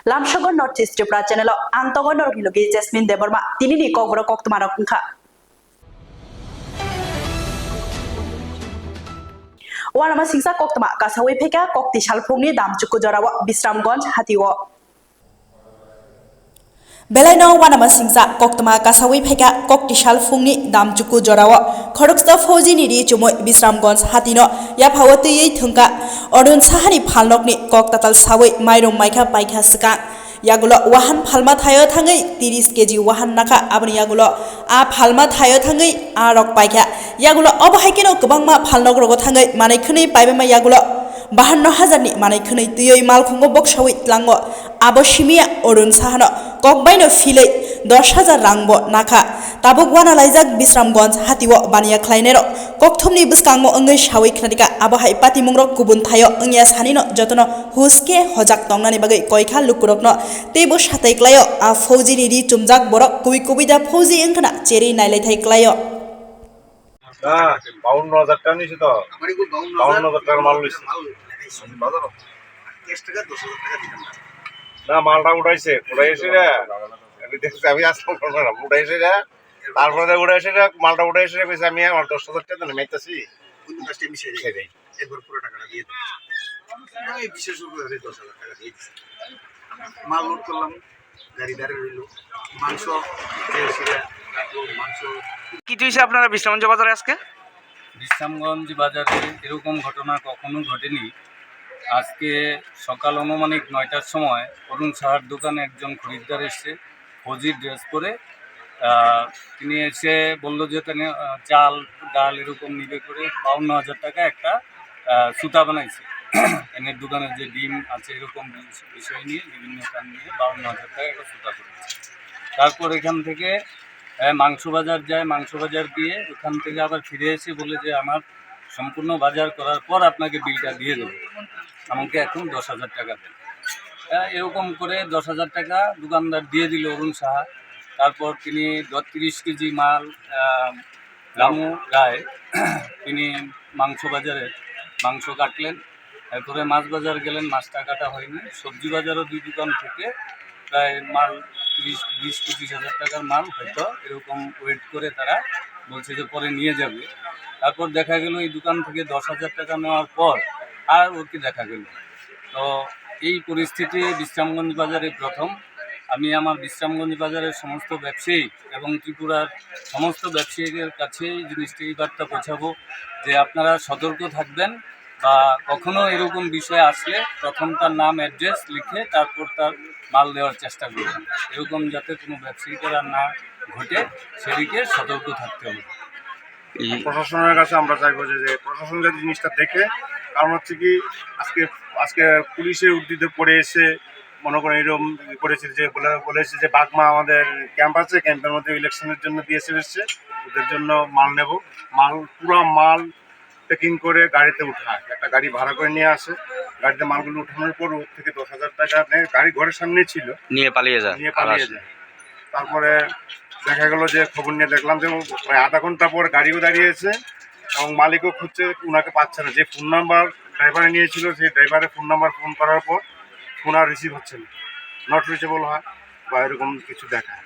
Lamshogon North East Tripura Channel Antogon or Hilogi Jasmine Deborma Tinini Kogro Koktumara Kunka Wanama Singsa Koktuma Kasawi Peka Kokti Shalpuni Dam Chukujarawa Bisramgonj Hatiwo Belaino Wanama Singsa Koktuma Kasawi Peka Kokti Shalfuni Dam Chukujarawa Koroksta Fozi Nidi Chumo Bisramgonj Hatino Yapawati Tunka Orun Sahani Palokni Koktatal Sawi Mairum Maika Paika Saka Yagulo Wahan Palma Tayo Tangai 30 kg Wahan Naka Abni Yagulo A Palma Tayo Tangai Arok Paika Yagulo Obahikino Kubangma Palnogro Tangai Manikuni Pibema Yagulo Bahano Hazani Manikuni Tio Malkongo Bokshawi Lango Aboshimia Orun Sahano Kokbaino File 10,000 Rangbo Naka Tabuk Wana Laizak Bisramgonj Hatiwo Bania Kleinero Koktumni Buskango English Hawi Knatika Abahai Pati Mungro Kubun Tayo Engyas Hanino Jotono Huske Hojak Tongani Bagai Koika Lukurokno Tebush Hatai Klayo A Fozi Nidi Chumjak Borok Kui Kubida Fozi Enkana Cheri Nailai Thai Klayo বাউন্ন হাজার টাকা নিয়েছি তো 52,000 টাকার মাল নিয়েছি না মালটা উঠাইছে উঠাইছে রে আমি আসলাম না উঠাইছে রে তারপরে উঠাইছে রে মালটা উঠাইছে রে আমি আমার 10,000 টাকা তো মেটাছি একবার পুরো টাকাটা দিয়ে আমি বিশেষ করে 10,000 টাকা দিয়ে দিছি মাল লোড করলাম গাড়ি দাঁড়িয়ে রইল মাংস কি হইছে আপনারা বিশ্রামগঞ্জ বাজারে আজকে বিশ্রামগঞ্জ বাজারে এরকম ঘটনা কখনো ঘটেনি আজকে সকাল অনুমানিক 9টার সময় অরুণ সাহার দোকানে একজন খরিদ্দার এসে ফৌজি ড্রেস পরে তিনি এসে বলল যে তিনি চাল ডাল এরকম নিবে করে 52,000 টাকা একটা সুতা বানাইছে এনের দোকানে যে ডিম আছে এরকম বিষয় নিয়ে বিভিন্ন কারণ নিয়ে 52,000 টাকা একটা সুতা করেছে তারপর এখান থেকে মাংস বাজার যায় মাংস বাজার দিয়ে ওখান থেকে আবার ফিরে এসে বলে যে আমার সম্পূর্ণ বাজার করার পর আপনাকে বিলটা দিয়ে দেবো আমাকে এখন 10,000 টাকা দেন এরকম করে 10,000 টাকা দোকানদার দিয়ে দিল অরুণ সাহা তারপর তিনি 30 কেজি মাল রামু রায় তিনি মাংস বাজারে মাংস কাটলেন এরপরে মাছ বাজার গেলেন মাছটা কাটা হয়নি সবজি বাজারও 2 দোকান থেকে প্রায় মাল 20-25,000 টাকার মাল হয়তো এরকম ওয়েট করে তারা বলছে যে পরে নিয়ে যাবে তারপর দেখা গেল এই দোকান থেকে 10,000 টাকা নেওয়ার পর আর ওকে দেখা গেল তো এই পরিস্থিতি বিশ্রামগঞ্জ বাজারে প্রথম আমি আমার বিশ্রামগঞ্জ বাজারের সমস্ত ব্যবসায়ী এবং ত্রিপুরার সমস্ত ব্যবসায়ীদের কাছে এই জিনিসটি এই বার্তা পৌঁছাবো যে আপনারা সতর্ক থাকবেন বা কখনো এরকম বিষয় আসলে প্রথম তার নাম অ্যাড্রেস লিখে তারপর তার মাল দেওয়ার চেষ্টা করবেন এরকম যাতে কোনো ব্যবসায়ীদের না ঘটে সেদিকে সতর্ক থাকতে হবে প্রশাসনের কাছে আমরা চাইবো যে প্রশাসন যদি জিনিসটা দেখে কারণ হচ্ছে কি আজকে পুলিশের উদ্যোগে পড়ে এসে মনে করেন এরকম করেছে যে বলেছে যে বাগমা আমাদের ক্যাম্প আছে ক্যাম্পের মধ্যে ইলেকশনের জন্য দিয়েছে এসছে ওদের জন্য মাল নেব পুরো মাল প্যাকিং করে গাড়িতে উঠায় একটা গাড়ি ভাড়া করে নিয়ে আসে গাড়িতে মালগুলো উঠানোর পর ওর থেকে 10,000 টাকা নেয় গাড়ি ঘরের সামনে ছিল নিয়ে পালিয়ে যায় তারপরে দেখা গেল যে খবর নিয়ে দেখলাম যে প্রায় আধা ঘন্টা পর গাড়িও দাঁড়িয়েছে এবং মালিকও খুঁজছে ওনাকে পাচ্ছে না যে ফোন নাম্বার ড্রাইভারে নিয়েছিল সেই ড্রাইভারের ফোন নাম্বার ফোন করার পর ফোন আর রিসিভ হচ্ছে না নট রিচেবল হয় বা এরকম কিছু দেখায়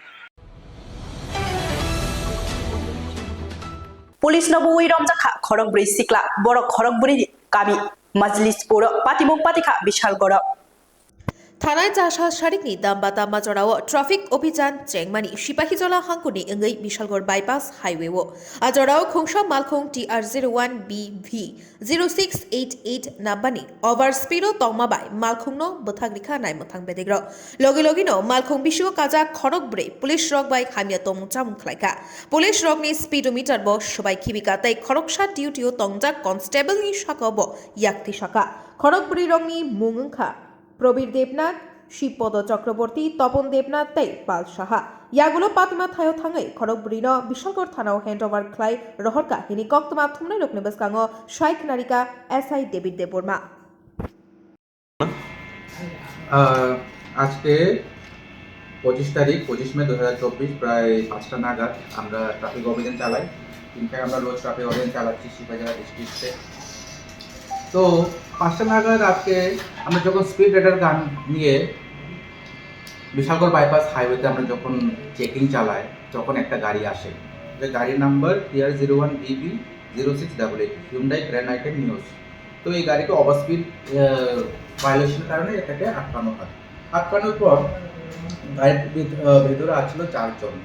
Police Nobui Romjaka Khorokbri Sikla Borok Khorokbri Kami Majlis Puro Patimuk Patika Bishal Goro থানায় 4 সারিকনি দাম্বাতা মাজরাও ট্রাফিক অভিযান চেংমানি সিপাহীজলা হাঙ্কুনি এঙ্গৈ বিশালগড় বাইপাস হাইওয়েও আজরাও খুংসা মালখং TR01BV 0688 নাম্বানি ওভার স্পিডো তংমাবাই মালখংনো বথাগরিখা নাইমথাং বেদেগ্র লগে লগিনো মালখং বিশু কাজা খড়কব্রে পুলিশ রক বাই খামিয়া তং চামুং খাইকা পুলিশ রকনি স্পিডোমিটার ব সবাই খিবিকা তাই খড়কসা ডিউটিও তংজা কনস্টেবল নি শাকা ব ইয়াক্তি শাকা খড়কব্রি রংনি মুংখা প্রবীর দেবনাথ শিবপদ চক্রবর্তী তপন দেবনাথ তাই পাল সাহা ইয়াগুলো পাতিমা থায়ো থাঙাই খড়গবুড়ি বিশালগড় থানাও হ্যান্ড ওভার খাই রহরকা হিনি কক্তমা থুমনাই রকনে বসকাঙ্গ শাইখ নারিকা SI ডেভিড দেববর্মা আজকে 25 তারিখ 25 মে 2024 প্রায় 5টা নাগাদ আমরা ট্রাফিক অভিযান চালাই ইনফ্যাক্ট আমরা রোজ ট্রাফিক অভিযান চালাচ্ছি শিবাজার ডিস্ট্রিক্টে তো 5টা নাগাদ আজকে আমরা যখন স্পিড রাইডার গান নিয়ে বিশালগড় বাইপাস হাইওয়েতে আমরা যখন চেকিং চালাই তখন একটা গাড়ি আসে, যে গাড়ির number TR01BB 0688 Hyundai grand item news. তো এই গাড়িকে ওভার স্পিড ভায়োলেশনের কারণে এটাকে আটকানো হয়। আটকানোর পর গাড়ির ভেতরে আসছিল 4 জন,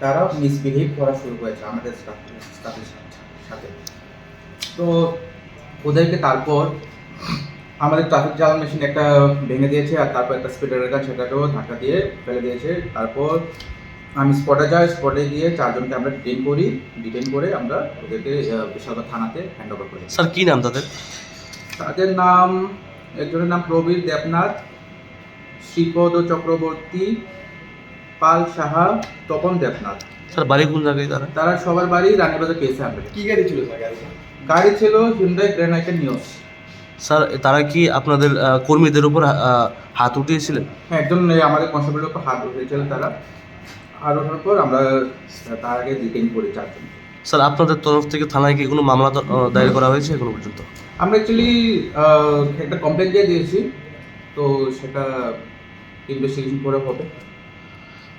তারাও মিসবিহেভ করা শুরু করেছে আমাদের স্টাফের সাথে। তো ওদেরকে তারপর আমাদের ট্রাফিক জ্বালান মেশিন একটা ভেঙে দিয়েছে, আর তারপর একটা স্পিডার গান সেটাকেও ধাক্কা দিয়ে ফেলে দিয়েছে। তারপর আমি স্পটে যাই, স্পটে গিয়ে 4 জনকে আমরা ডিটেন করে আমরা ওদেরকে বিশালগড় থানাতে হ্যান্ড ওভার করি। স্যার কি নাম তাদের? তাদের নাম, একজনের নাম প্রবীর দেবনাথ, শ্রীপদ চক্রবর্তী, পাল সাহা, তপন দেবনাথ। স্যার বাড়ি কোন জায়গায় তারা? তারা সবার বাড়ি রানীবাজার কেসে আনবে। কি গাড়ি ছিল স্যার? গাড়ি ছিল Hyundai grand item news. Sir তারা কি আপনাদের কর্মীদের উপর হাত উঠিয়েছিলেন? হ্যাঁ, একজন আমাদের কনস্টেবলের উপর হাত উঠিয়েছিল তারা, আর ওঠার পর আমরা তার আগে ডিটেইন করি 4 জন। স্যার আপনাদের তরফ থেকে থানায় কি কোনো মামলা দায়ের করা হয়েছে এখনো পর্যন্ত? আমরা অ্যাকচুয়ালি একটা কমপ্লেন দিয়ে দিয়েছি, তো সেটা ইনভেস্টিগেশন করে হবে।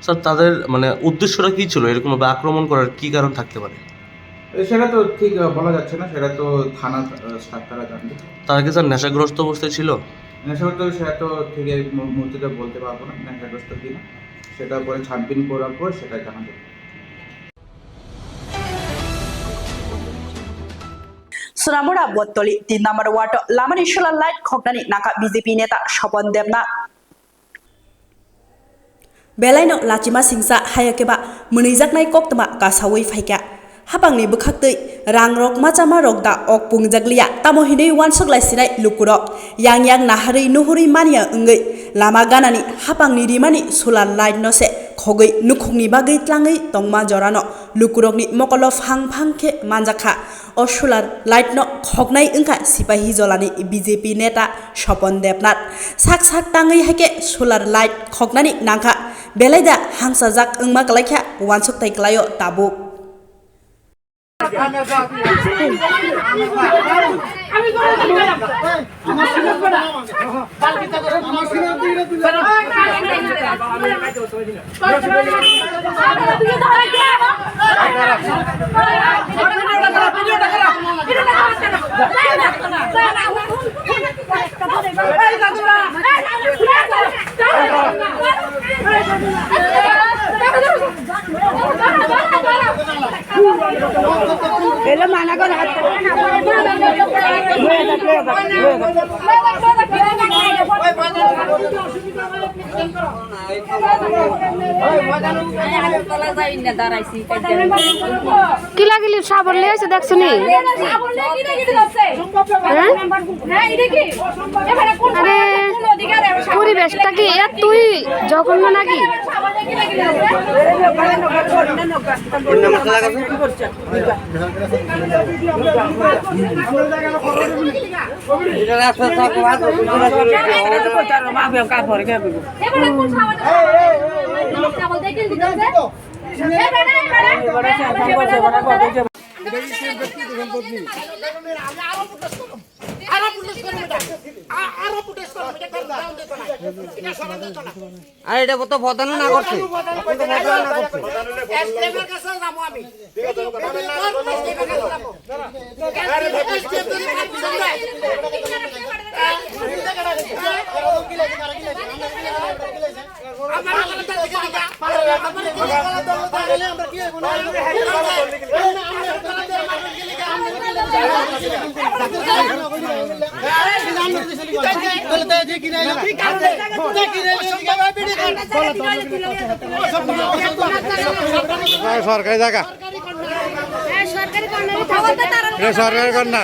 স্যার তাদের মানে উদ্দেশ্যটা কী ছিল, এরকমভাবে আক্রমণ করার কী কারণ থাকতে পারে? সেটা তো ঠিক বলা যাচ্ছে না, সেটা তো থানা স্টাফ তারা জানবে। তারা কি স্যার নেশাগ্রস্ত অবস্থায় ছিল? নেশাগ্রস্ত তো সেটা তো ঠিক এই মুহূর্তে বলতে পারবো না নেশাগ্রস্ত কিনা, সেটা পরে ছানবিন করার পর সেটা জানা যাবে। সোনামুড়া বটতলি 3 নম্বর ওয়ার্ড লামানি সোলার লাইট খকনানি নাকা বিজেপি নেতা স্বপন দেবনাথ बेलायनो लाचिमा सिंसा हायकेबा मुनिजाकनाय कोक्तमा कासावै फाइका हाबांनि बोखाक्तै रांरक माचामा रकदा अक पुंजागलिया तामोहिनै वानसक लाइसिनाय लुकुरक yang नाहारै नुहुरै मानिया ओंगै लामा गानानि हाबांनि रिमानि सोलार लाइट नसे खगै नुखुंनि बागै tlangै tongma jorano लुकुरकनि मकलो फां फांखे मानजाखा अ सोलार लाइट न खगनाय ओंखा सिपाही जलानि बीजेपी नेता স্বপন देबनाथ साक साक ताङै हाके सोलार लाइट खगनानि नांखा बेलायदा हांसा जाक ओंमा गलायखा वानसक ताइक्लायो ताबु কিলা গিলি সাবর লে আছে দেখছ নি আরে পরিবেশটা কি তুই জঘন্য নাকি আরে এটা তো বদানো না করছে সরকারি জায়গা সরকারি কন্যা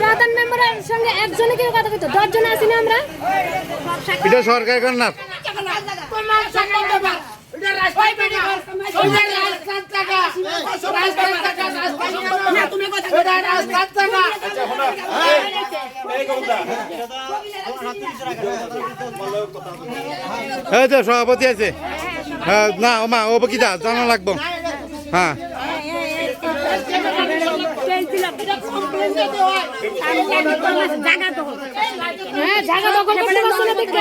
প্রধান মেম্বারের সঙ্গে একজনে কেউ কথা কইতো 10 জন আছি না আমরা এটা সরকারি কন্যা এই যে সভাপতি আছে না ওমা ও কি জানা লাগবো হ্যাঁ জায়গা দখল হ্যাঁ জায়গা দখল করতে পারছো না দেখো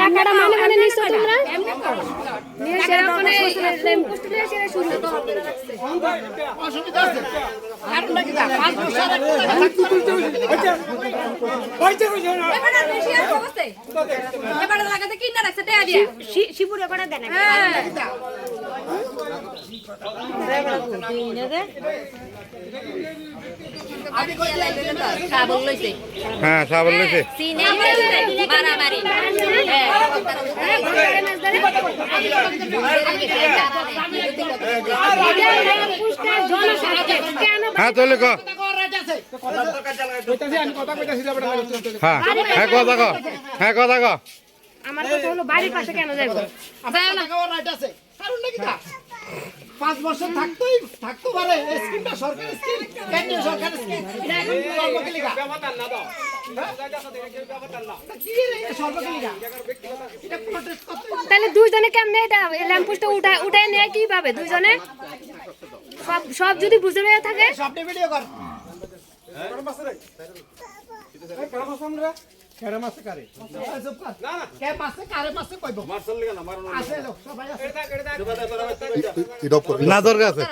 টাকাটা মানে মানে নিছো তোমরা নিয়ে সেরা মানে পোস্ট দিয়ে সেরা শুরু অসুবিধা আছে আর নাকি 5 বছর একটা কইতে কইতে এবারে বেশি আর অবস্থায় এবারে লাগাতে কিনা রাখছে টাকা দিয়া শিবুরে করে দেন হ্যাঁ সাবল লইছে হ্যাঁ চলে কো হ্যাঁ হ্যাঁ কথা কো হ্যাঁ কথা কো আমার কথা হলো বাড়ির পাশে কেন যাইবো রাইট আছে কারণ নাকি তা 5 বছর থাকতো পারে এই স্কিমটা সরকারি স্কিম কেন্দ্রীয় সরকারের স্কিম এটা এখন সর্বকালিকা ব্যবধান না দাও ব্যবধান না কি রে সর্বকালিকা এটা প্রোটেস্ট করতে তাহলে দুইজনে কেমনে এটা ল্যাম্পপোস্টটা উঠায় নেয় কিভাবে দুইজনে সব যদি বুঝে রয়ে থাকে সব ভিডিও কর কারণ মাছ রে কারণ মাছ আমরা কেড়ে মাছ কারে না না কে মাছ কারে মাছ কইবো মাছল লাগা না মারনো আছে লোক সবাই আছে না দরকার আছে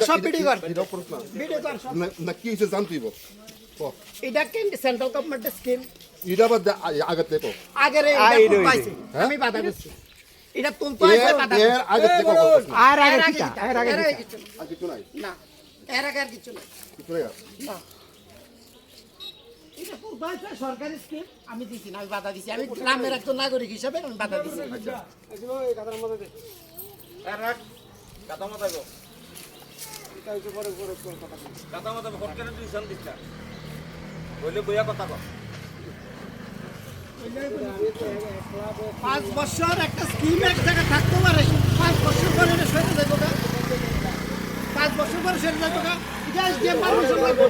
সব ভিডিও কর ভিডিও কর সব না কি হইছে জানতিব এটা কেন সেন্ট্রাল গভর্নমেন্টের স্কিম এটা বাদ আগে দেখো আগের এটা পাইছে আমি বাধা দিচ্ছি এটা তুলতে আছে বাধা এর আগে দেখো আর আগে কিটা এর আগে কিছু নাই না এর আগে আর কিছু নাই কিছু নাই না এটা পুরো সরকারি স্কিম আমি দিছি না আমি বাধা দিছি আমি গ্রামের একজন নাগরিক হিসেবে আমি বাধা দিছি আচ্ছা এই কথার মধ্যে দে এর রাখ কথা মত আইবো এটা হইছে পরে কথা কথা মত ভোট করে দিছেন দিছা বলে বইয়া কথা কও 5 বছর একটা স্কিম এক জায়গায় থাকতে পারে 5 বছর পরে এটা সরে যাবে না 5 বছর পরে সরে যাবে না এটা এসডিএম পারমিশন লাগবে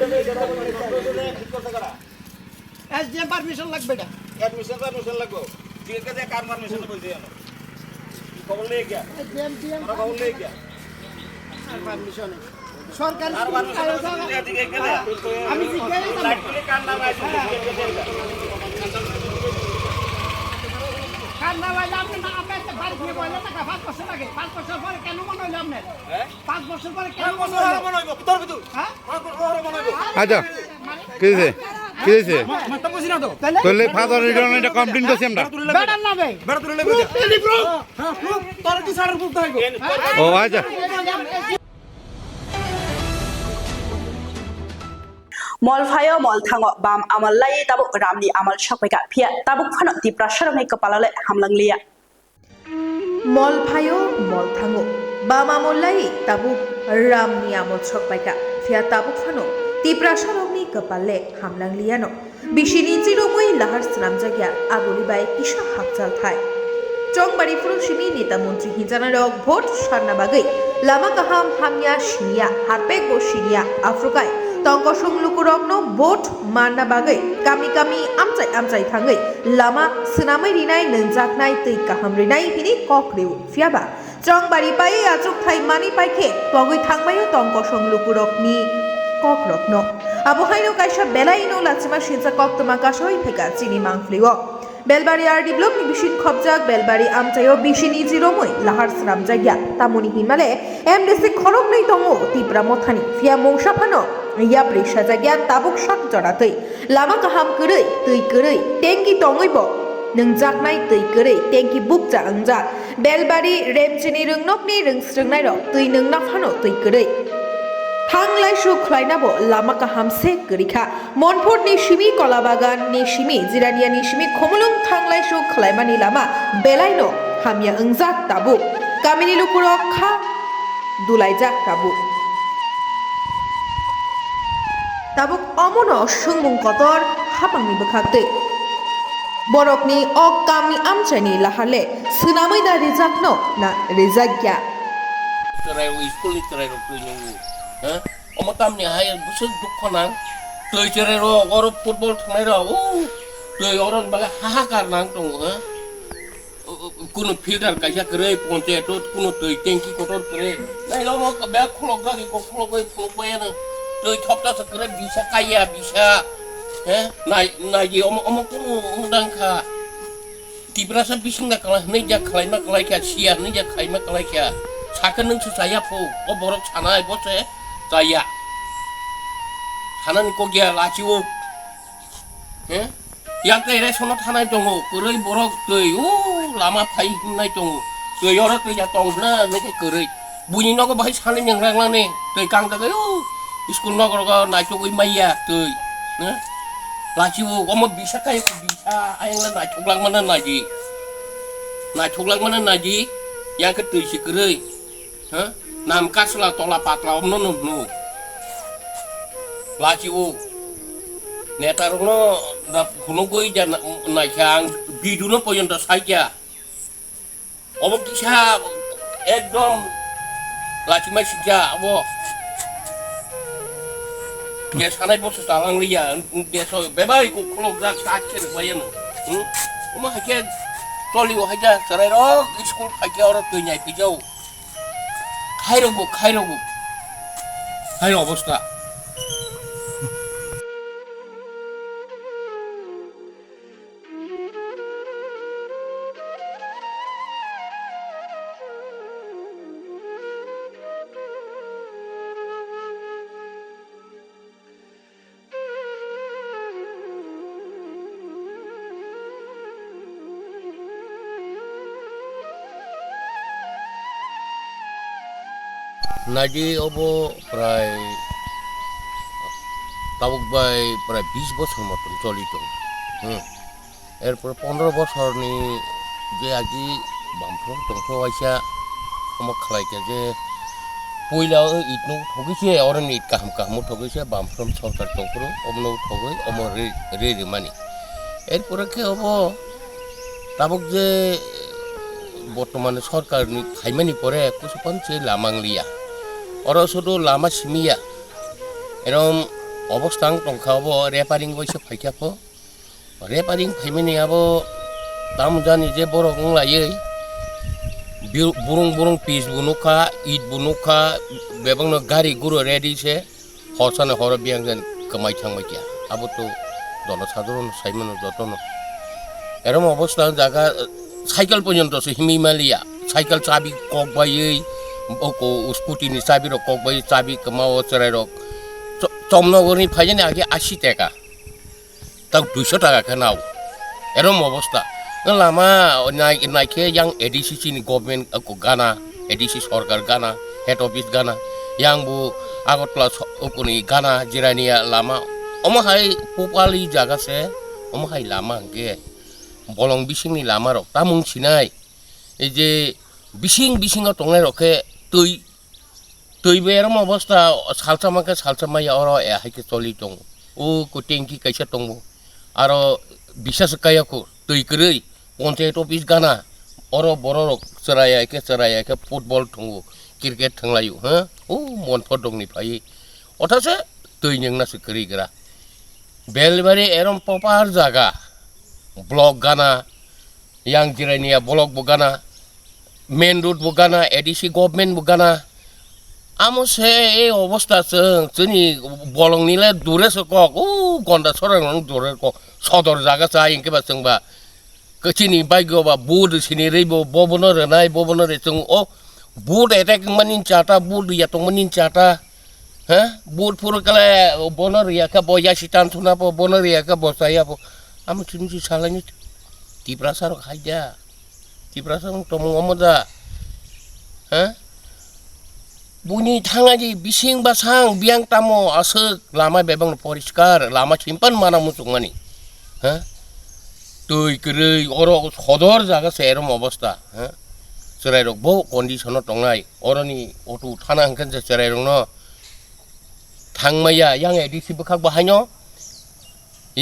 এসডিএম পারমিশন লাগবে এটা এডমিশন পারমিশন লাগবে ঠিক আছে কার পারমিশন বলতে জানো খবর নেই কি এসডিএম ডিএম খবর নেই কি পারমিশন সরকারি আর পারমিশন দিকে গেলে আমি জিজ্ঞাসা লাইট করে কার নাম আছে কার নাম আছে আপনি না আপনি একটা বাড়ি দিয়ে বলে টাকা 5 বছর লাগে 5 বছর পরে কেন মনে হলো আপনার 5 বছর পরে কেন মনে হলো তোর ভিতর হ্যাঁ 5 বছর মনে হলো আচ্ছা কি হইছে কি হইছে মাথা বুঝি না তো তাহলে ফাদার রিটার্ন এটা কমপ্লেইন করছি আমরা বেড়ার নামে বেড়া তুলে লেবে হ্যাঁ তোর কি সাড়ে ফুট হইবো ও আচ্ছা मलफायो मलथांगो बाम अमललाई ताबुक रामनि अमल सकैका फिया ताबुक फानो तिप्रा सरमै कपालाले हामलांलिया मलफायो मलथांगो बाम अमललाई ताबुक रामनि अमल सकैका फिया ताबुक फानो तिप्रा सरमै कपालले हामलांलियानो बिसिनि चिरोमै लाहार स्नाम जागिया आगुली बाय किसा हाकचाल थाय चंगबारी फुरुसिमी नेता मन्त्री हिजानारक भोट सारना बागै लामा काहाम हामिया सिनिया हारपेक बो सिनिया आफ्रुकाय तंगसं लुकुरगनो भोट मारना बागै गामि गामि आमचाय थाङै लामा सोनामै रिनाय नोंजाकनाय तै काहाम रिनाय हिनि कक्रिउ फियाबा चंगबारी पाय आजुक थाइ मानि पाइखे तगै थांबायो तंगसं लुकुरगनि कक्रकनो आबहायनो कायसा बेलायनो लाचिमा सिनसा कक्तमा कासय फेका चिनि मांफ्लिओ बेलबारी आरडी ब्लक नि बिसिन खबजाक बेलबारी आमचायो बिसिनि जिरोमै लाहार स्राम जागिया तामुनि हिमाले एमडिसि खरक नै दङ तिप्रा मथानि फिया मौसाफानो या ब्रिसा जागिया ताबुक साक जरातै लामा गाहाम गरै तै गरै टेंगि दङैबो नों जाकनाय तै गरै टेंगि बुक जा अंजा बेलबारी रेमचिनि रोंनकनि रोंस्रोंनाय र तै नोंना फानो तै गरै थांलाय सुख्लायनाबो लामा काहामसे गरिखा मनफोर निशिमी कलाबागान निशिमी जिरानिया निशिमी खमुलुं थांलाय सुख्लायमानि लामा बेलायनो हामिया अंजाक ताबु गामिनि लुकुरक खा दुलायजाक ताबु ताबुक अमनो सुंमुं कतर हापांनि बखाते बरकनि अक गामि आमचायनि लाहाले सोनामै दा रिजाकनो ना रिजाग्या स्कुलनि तरायरो फैनांगौ अमताम नि हाय बुसुं दुखनां तै जेरै र अर फुटबल थांनाय र ओ तै अरन बागा हाहाकार नां दङ हो कुनु फिल्टार काइसा करे पञ्चायत कुनु तै टेंकी कटर करे नाइ ल म बे खलक जागे खलक गय फलक बायानो tuh thopta sekere bisa kaya bisa naik omong undang ka tibrasa bising nak kalah neja kalai mak kalai ka sia neja kalai mak kalai ka sakan nung saya po borok sanai bose saya sanan ko gia laciwo yang kaya sono tanai tongo kurai borok tuh lama pai nai tongo tuh orang tuh ya tong na neja kurai bunyi nó có bahai salim yang rang lang ne tuh kang ta school nó có naik tongo maya tuh laciwo kamu bisa kayak bisa ayang lah naik coklang mana naji yang kedua si kerei nam kas lah tolak patla om no laciwo netar no dap kuno goi jan naik yang bidu no poyon das saja om kisah ekdom laci masih jauh dia sana bos salang liya dia so bebai ku klog dak sakir bayan uma hakian toli wa haja sarero school hakia ora tu nyai pijau khairo অবস্থা Naji obo prai tabuk bai prai 20 বছর মতন চলিত এরপর 15 বছর ni যে আজি বামফ্রম tongs আইসা আমক খালাইকে যে পয়লা ইটনু ঠগিছে অরন ইট কাহাম কাহামু ঠগিছে বামফ্রম সরকার টংফ্রম অমনু ঠগই অম রে মানি এরপরে কে হবো tabuk যে বর্তমানে সরকারনি খাইমানি পরে কুসুপানছে লামাংলিয়া Oro sudu lama simia, erom obostang tongkau repairing boise pakai apa? Repairing pemini abo tamu jani je borong ngelai, burung pis bunuka, it bunuka, bebang no gari guru ready se, hosan horo biang dan kemai cang macam, abo tu dono sadron saiman dotono. Erom obostang jaga cycle punya tu se Himalaya, cycle cabi kok bayi. Oko skuti ni sabi rok kok bai sabi kemau cerai rok comno goni phajani age 80 টাকা তাও 200 টাকা কেনাও এরম অবস্থা lama naik yang edisi sini government aku gana edisi sorkar gana head office gana yang bu agotla ukuni gana jirania lama omahai pupali jaga se omahai lama ge bolong bising ni lama rok tamung sinai এই যে bising tongai roke tui beram অবস্থা salsamakai oro haike toli tong o ko tengki kaisa tong aro bisa sekaya ko tui kerei pontet office gana oro bororok seraya ke football tong cricket thanglayu o mon phodong ni phai othase tui nyengna sekeri gra belbari erom popar jaga blog gana yang jirania blog bugana main road bugana edisi government bugana amo se e অবস্থা seni bolong nile dure sekok gonda sorang dure ko sodor jaga sa ingke ba sengba kecini baigo ba bud sini ribo bobono renai bobono re seng bud etek manin chata bud ya tong manin chata bud pur kale bonor ya ka boya sitan tuna po bonor ya ka bosaya po amo chini salanya tiprasar khaja tiprasang tomong omoda bunyi tangaji bising basang biang tamo asek lama bebang poriskar lama simpan mana musungani tui kerei oro sodor jaga serum অবস্থা cerai rok bo kondisi tongai oroni otu tanah kan cerai rok no thangmaya yang edisi bekak bahanyo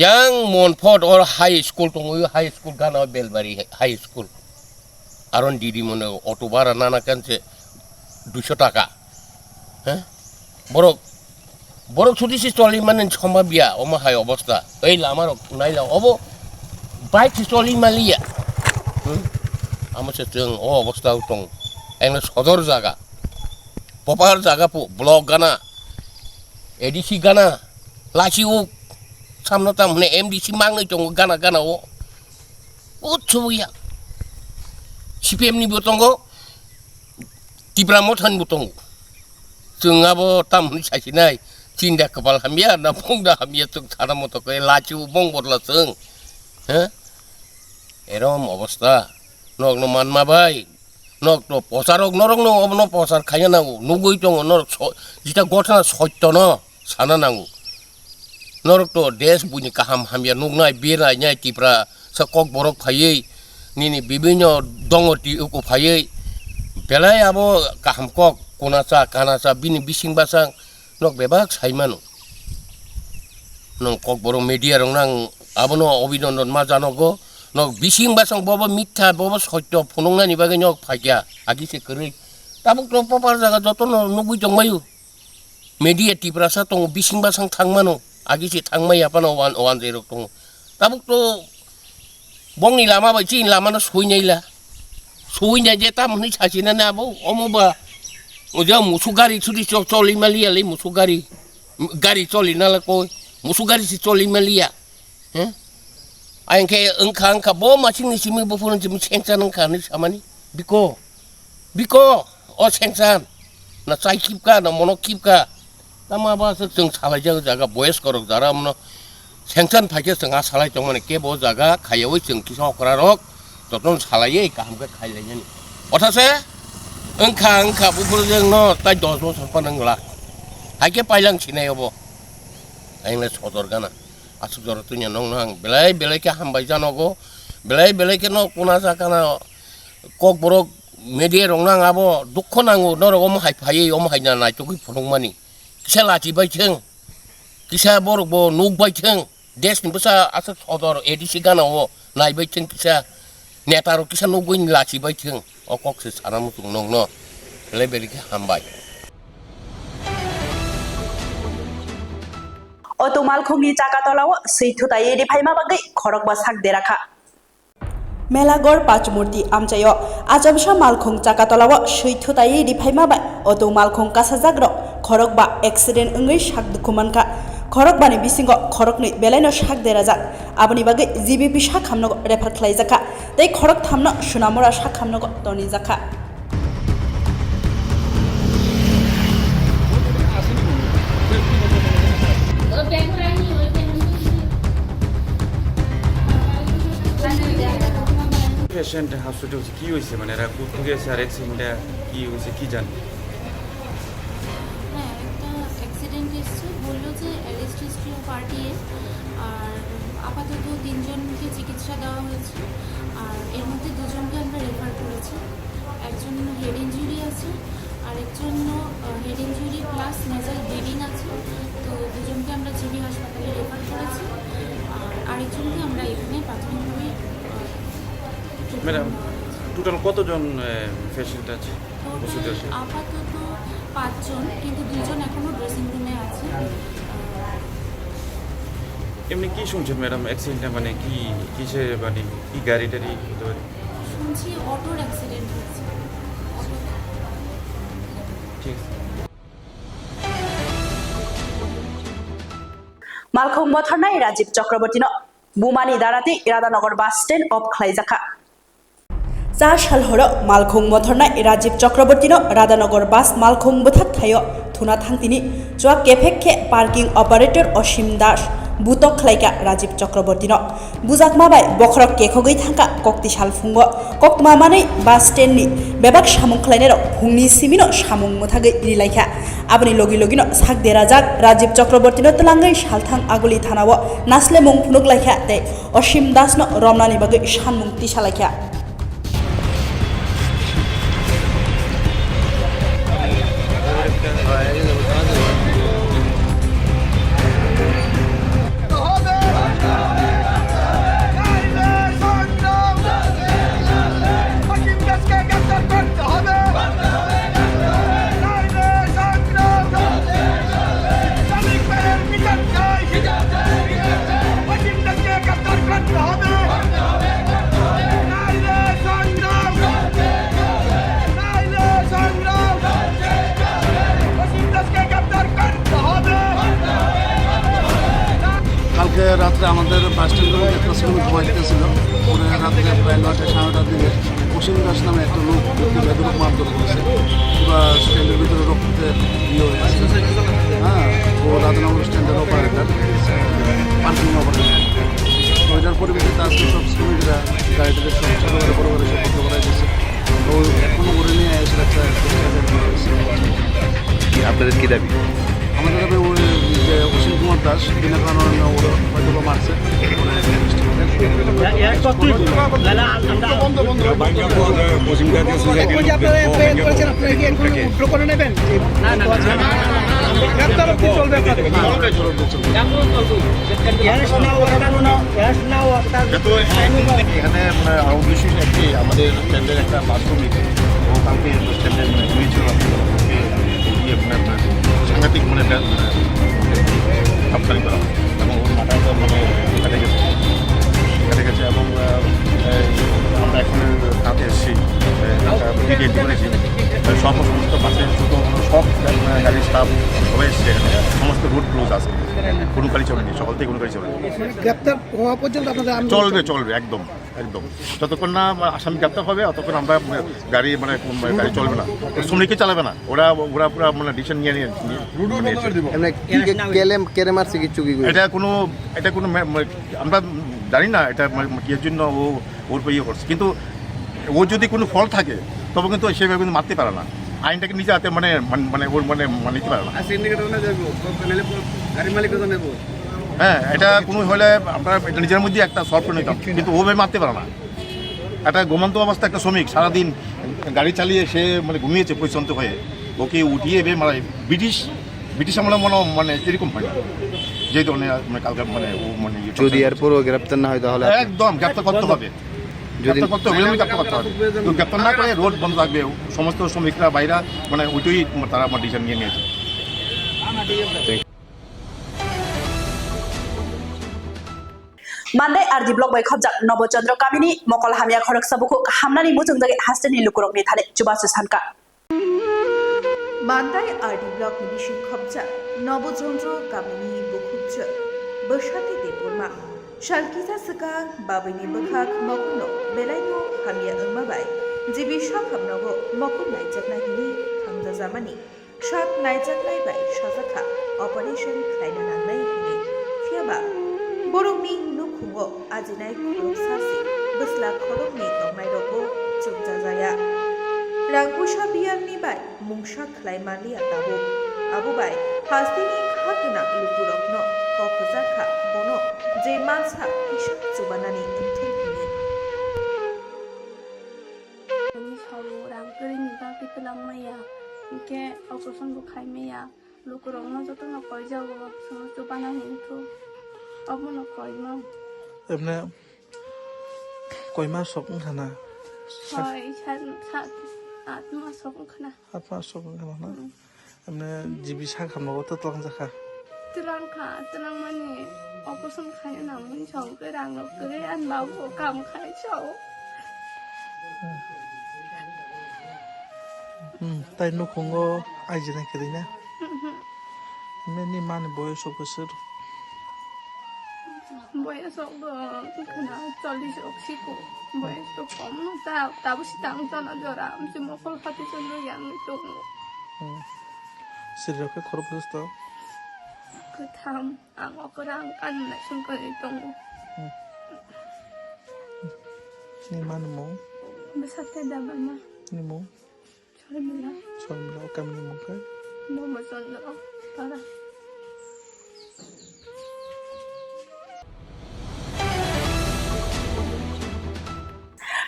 yang monfort or high school tongo high school gana belbari high school aron didi mone oto bara nana kan se 200 টাকা borok ছুটি চলি মানে সম্ভাবিয়া অমাহাই অবস্থা এই লামার Naila of bike চলি মালিয়া আমার जों অবস্থা দং এনে সদর জায়গা পপার জায়গা ব্লক গানা एडिसि गाना लासिउ सामनता माने एमडिसि मांनै दङ गाना गानाव उथसुया सिपिएमनिबो दङ तिब्रा मथानिबो दङ जोंहाबो तामनि सासिनाय चिन्दा कपाल हामिया ना फंदा हामिया जों थाना मथ'कै लासिउ बं बदला जों हो एरम अबस्था नक न मानमाबाय नक तो पसारक नरक न अबन पसार खाया नांगौ नुगै दङ नरक जिता घटना सत्य न साना नांगौ नरक तो देश बुनि काहाम हामिया नुगनाय बेराय न्याय तिब्रा सकक बरक फायै निनि बिभिन्न दङति उको फायै बेलाय आबो काहाम कक कोनासा कानासा बिनि बिसिं बासां नक बेबाक साइमानु नक कक बर मिडिया रं नां आबनो अभिनन्दन मा जानगो नक बिसिं बासां बबा मिथ्या बबा सत्य फुनंनानि बागै नक फाइया आगिसे करै ताबुक तो पपार जागा जतो नुगै दंमायु मिडिया तिब्रासा दङ बिसिं बासां थांमानु आगिसे थांमाय आपानो 110 दङ ताबुक तो बंनि लामा बायदि लामानो सयनायला सयनाय जे तामनि सासिनानै आबो अमबा ओजा मुसु गारि सुदि चलि मालियालै मुसु गारि चलि नाला कय मुसु गारि सि चलि मालिया हो आंखे ओंखा बो मासिंनि सिमि बफोरन जिम सेंसान ओंखानि सामानि बिको अ सेंसान ना साइकिपका ना मनकिपका तामाबासो जों सालायजा जागा बयस करक जारामनो सेंसान फाइके जोंहा सालाय दं माने के बो जागा खायावै जों किसा अकरा रक जतन सालायै गाहामखौ खायलायनानै अथासे ओंखा बुफोरजों न ताइ 10 बोसोर पानंला हाइके पाइलां सिनायावबो आंनो सदर गाना आसुजर तुनिया नंनां बेलाय के हामबाय जानगो बेलाय के न कोना जाकाना कक बरक मेडिया रंनां आबो दुख नांगौ नरगम हाइफायै अम हाइना नायतोखै फुनंमानि किसा लाजिबायथों किसा बरकबो नुबायथों देशनि बसा आसा सदर एडिसि गानाव नायबायथों किसा नेतारो किसा नुगैनि लाजिबायथों अककसो सानामुथुं नंनो बेलाय हामबाय अतो मालखंनि चाकातलाव सैथोतायै रिफाइमा बागै खरकबा सागदेराखा मेलागड़ पाचमुर्ति आमचायो आजमसा मालखं चाकातलाव सैथोतायै रिफाइमा बाय अतो मालखं कासाजाग्र खरकबा एक्सिडेन्ट ओंगै सागदुखुमानखा खरकबानि बिसिंगो खरकनि बेलायनो सागदेराजाक आबनि बागै जिबिपि साखामनगो रेफार खालायजाखा तै खरक थामनो सुनामरा साखामनगो तनि जाखा पेशेंट हॉस्पिटल से की হইছে মানে এরা কোথা থেকে এসে আর অ্যাক্সিডেন্টটা কি হইছে কি জান হ্যাঁ একটা অ্যাক্সিডেন্ট এসেছে বললো যে অ্যারেস্ট হিস্ট্রি পার্টিয়ে আর আপাতত 3 জনকে চিকিৎসা দেওয়া হয়েছে আর এর মধ্যে 2 জনকে আমরা রেফার করেছি একজন হেড ইনজুরি আছে আর একজন head injury plus nasal bleeding আছে তো 2 জনকে আমরা জিবি হাসপাতালে রেফার করেছি আর আরেকজনকে আমরা এখানে প্রাথমিকভাবে ম্যাডাম টোটাল কতজন পেশেন্ট আছে আপাতত 5 জন কিন্তু 2 জন এখনো ড্রেসিং রুমে আছে এমনি কি শুনছেন ম্যাডাম অ্যাক্সিডেন্টটা মানে কি কিসে মানে কি গাড়িটারি হতে পারে শুনছি অটোর অ্যাক্সিডেন্ট হয়েছে ঠিক मालखं मथरनाय राजीव चक्रवर्तीनो बुमानि दाराति राधानगर बास स्टैंड अफ खालायजाखा जा सालहरो मालखं मथरनाय राजीव चक्रवर्तीनो राधानगर बास मालखं बुथाक थायो थुना थांतिनि जवा केफेके पार्किंग ऑपरेटर असीम दास बुतक खालायगा राजीव चक्रवर्तीनो बुजाकमाबाय बखरक केखगै थांका कक्ति सालफुंगो कक्तमामानै बास स्टैंडनि बेबाक सामुं खालायनायाव फुंनि सिमिनो सामुं मुथागै रिलायखा आबनि लगिनो सागदेराजाक राजीव चक्रवर्तीनो तलांगै सालथां आगुलि थानाव नासले मुं फुनुक लायखा ते असीम दासनो रमनानि बागै सानमुं तिसालायखा রাত্রে আমাদের বাস স্ট্যান্ডের একটা শ্রমিক ঘুমাই দিতেছিল, পরে রাত্রে প্রায় 9টা 9:30 দিকে অসীম দাস নামে একটা লোক বেদরূপ মারধর করেছে, পুরো স্ট্যান্ডের ভিতরে রক্তে ইয়ে হয়ে আছে। হ্যাঁ, ও রাধানগর স্ট্যান্ডের অপারেটার, পার্কিং অপারেটার। ওইটার পরিপ্রেক্ষিতে আজকে সব শ্রমিকরা গাড়িটাকে সব ছোটো করে বড় করে সব করতে করা গেছে। তো এখনও করে নিয়ে এসে একটা আপনাদের কি দাবি? আমাদের তবে ওই যে অসীম কুমার দাস বিনা কারণে ওরা হয়তো মারছে। এখানে আরও বেশি একটি আমাদের স্ট্যান্ডের একটা বাস্তবিক ও কালকে স্ট্যান্ডের হয়েছিল সাংঘাতিক রপ্তানি করা হয় এবং ওর মাথাটা কেটে গেছে এবং আমরা এখন কাছে এসেছি ভিডিও করেছি সমস্ত বাসের ছোটো সব গাড়ির স্টাফ সবাই এসছে, এখানে সমস্ত রুট ক্লোজ আছে, কোনো গাড়ি চলেনি, সকাল থেকে কোনো গাড়ি চলেনি। গ্রেপ্তার হওয়া পর্যন্ত আপনাদের চলবে একদম যতক্ষণ না আসামি গ্রেপ্তার হবে ততক্ষণ আমরা গাড়ি গাড়ি চলবে না, শ্রমিককে চালাবে না, ওরা পুরো ডিসিশন নিয়ে এটা কোনো আমরা জানি না এটা কিয়ের জন্য ওর ইয়ে করছে, কিন্তু ও যদি কোনো ফল থাকে তবে কিন্তু সেভাবে কিন্তু মারতে পারে না, আইনটাকে নিজে হাতে ওর নিতে পারে না। হ্যাঁ, এটা কোনো হলে আমরা এটা নিজের মধ্যে একটা সলভ করে নিতাম, কিন্তু ওভাবে মারতে পারে না। একটা ঘুমন্ত অবস্থা একটা শ্রমিক সারাদিন গাড়ি চালিয়ে সে ঘুমিয়েছে পরিশ্রান্ত হয়ে, ওকে উঠিয়ে ব্রিটিশ আমলে এরকম হয় না, যে ধরনের কালকে ও যদি এরপরও গ্রেপ্তার না হয় তাহলে একদম গ্রেপ্তার করতে হবে, গ্রেপ্তার করতে হবে। তো গ্রেপ্তার না করে রোড বন্ধ থাকবে, সমস্ত শ্রমিকরা বাইরা ওইটাই তারা ডিসিশন নিয়ে নিয়েছে। Mandai RD Block by Khobjak Nobochandra Kamini Mokol Hamia Khorok Sabuku Hamnani Mutung the Hastani Lukurok ni Thane Chubasu Sanka. Mandai RD Block Mission Khobjak Nobochandra Kamini Bukhubja Bashati Depurma Shalkita Saka Babini Bakak Mokuno Belaino Hamia Umabai Jibisha Hamnogo Mokum Naijak Nahini Hamda Zamani Shark Naijak Naibai Shazaka Operation Klainan Naihini Fiaba Boromni Nukungo Ajinai Kurok Sasi Busla Korokni Tongairoko Chukjazaya Rangpusha Biar Nibai Mungsha Klaimani Atabu Abubai Hastini Hatuna Lukurokno Kokazaka Bono Jemansa Kisha Subanani Intini Rangkuri Niga Pikulang Maya Ike Operation Bukai Maya Lukurokno Jotono Koijago Subanani Into Abono Koima এমনি কয় মাস স্বপ্ন খানা Atma Sokun Kana 8 মাস স্বপ্ন খানা না এমনি GB শাক খামাবো তো তখন জাখা Tulang mani Operation Kaya Namun Chong Kerang Kere and Babu Kam Kai Chow তাই নুকুঙ্গ আইজেনা কেদি না এমনি মানে বয়স বছর বয়স kana চল্লিশ অক্সিকো বয়স তো কম না তাবো সিতাং তনা জরা আমি মকল হাতে চন্দ্র ইয়াং তো সিরকে খরবস্ত 그탐 아무거랑 깐나 순간에 동 니 মানে 뭐 বেসাতে দাবামা 니 뭐 저리밀라 처음으로 까미니 뭔가 너무 쩐다 따라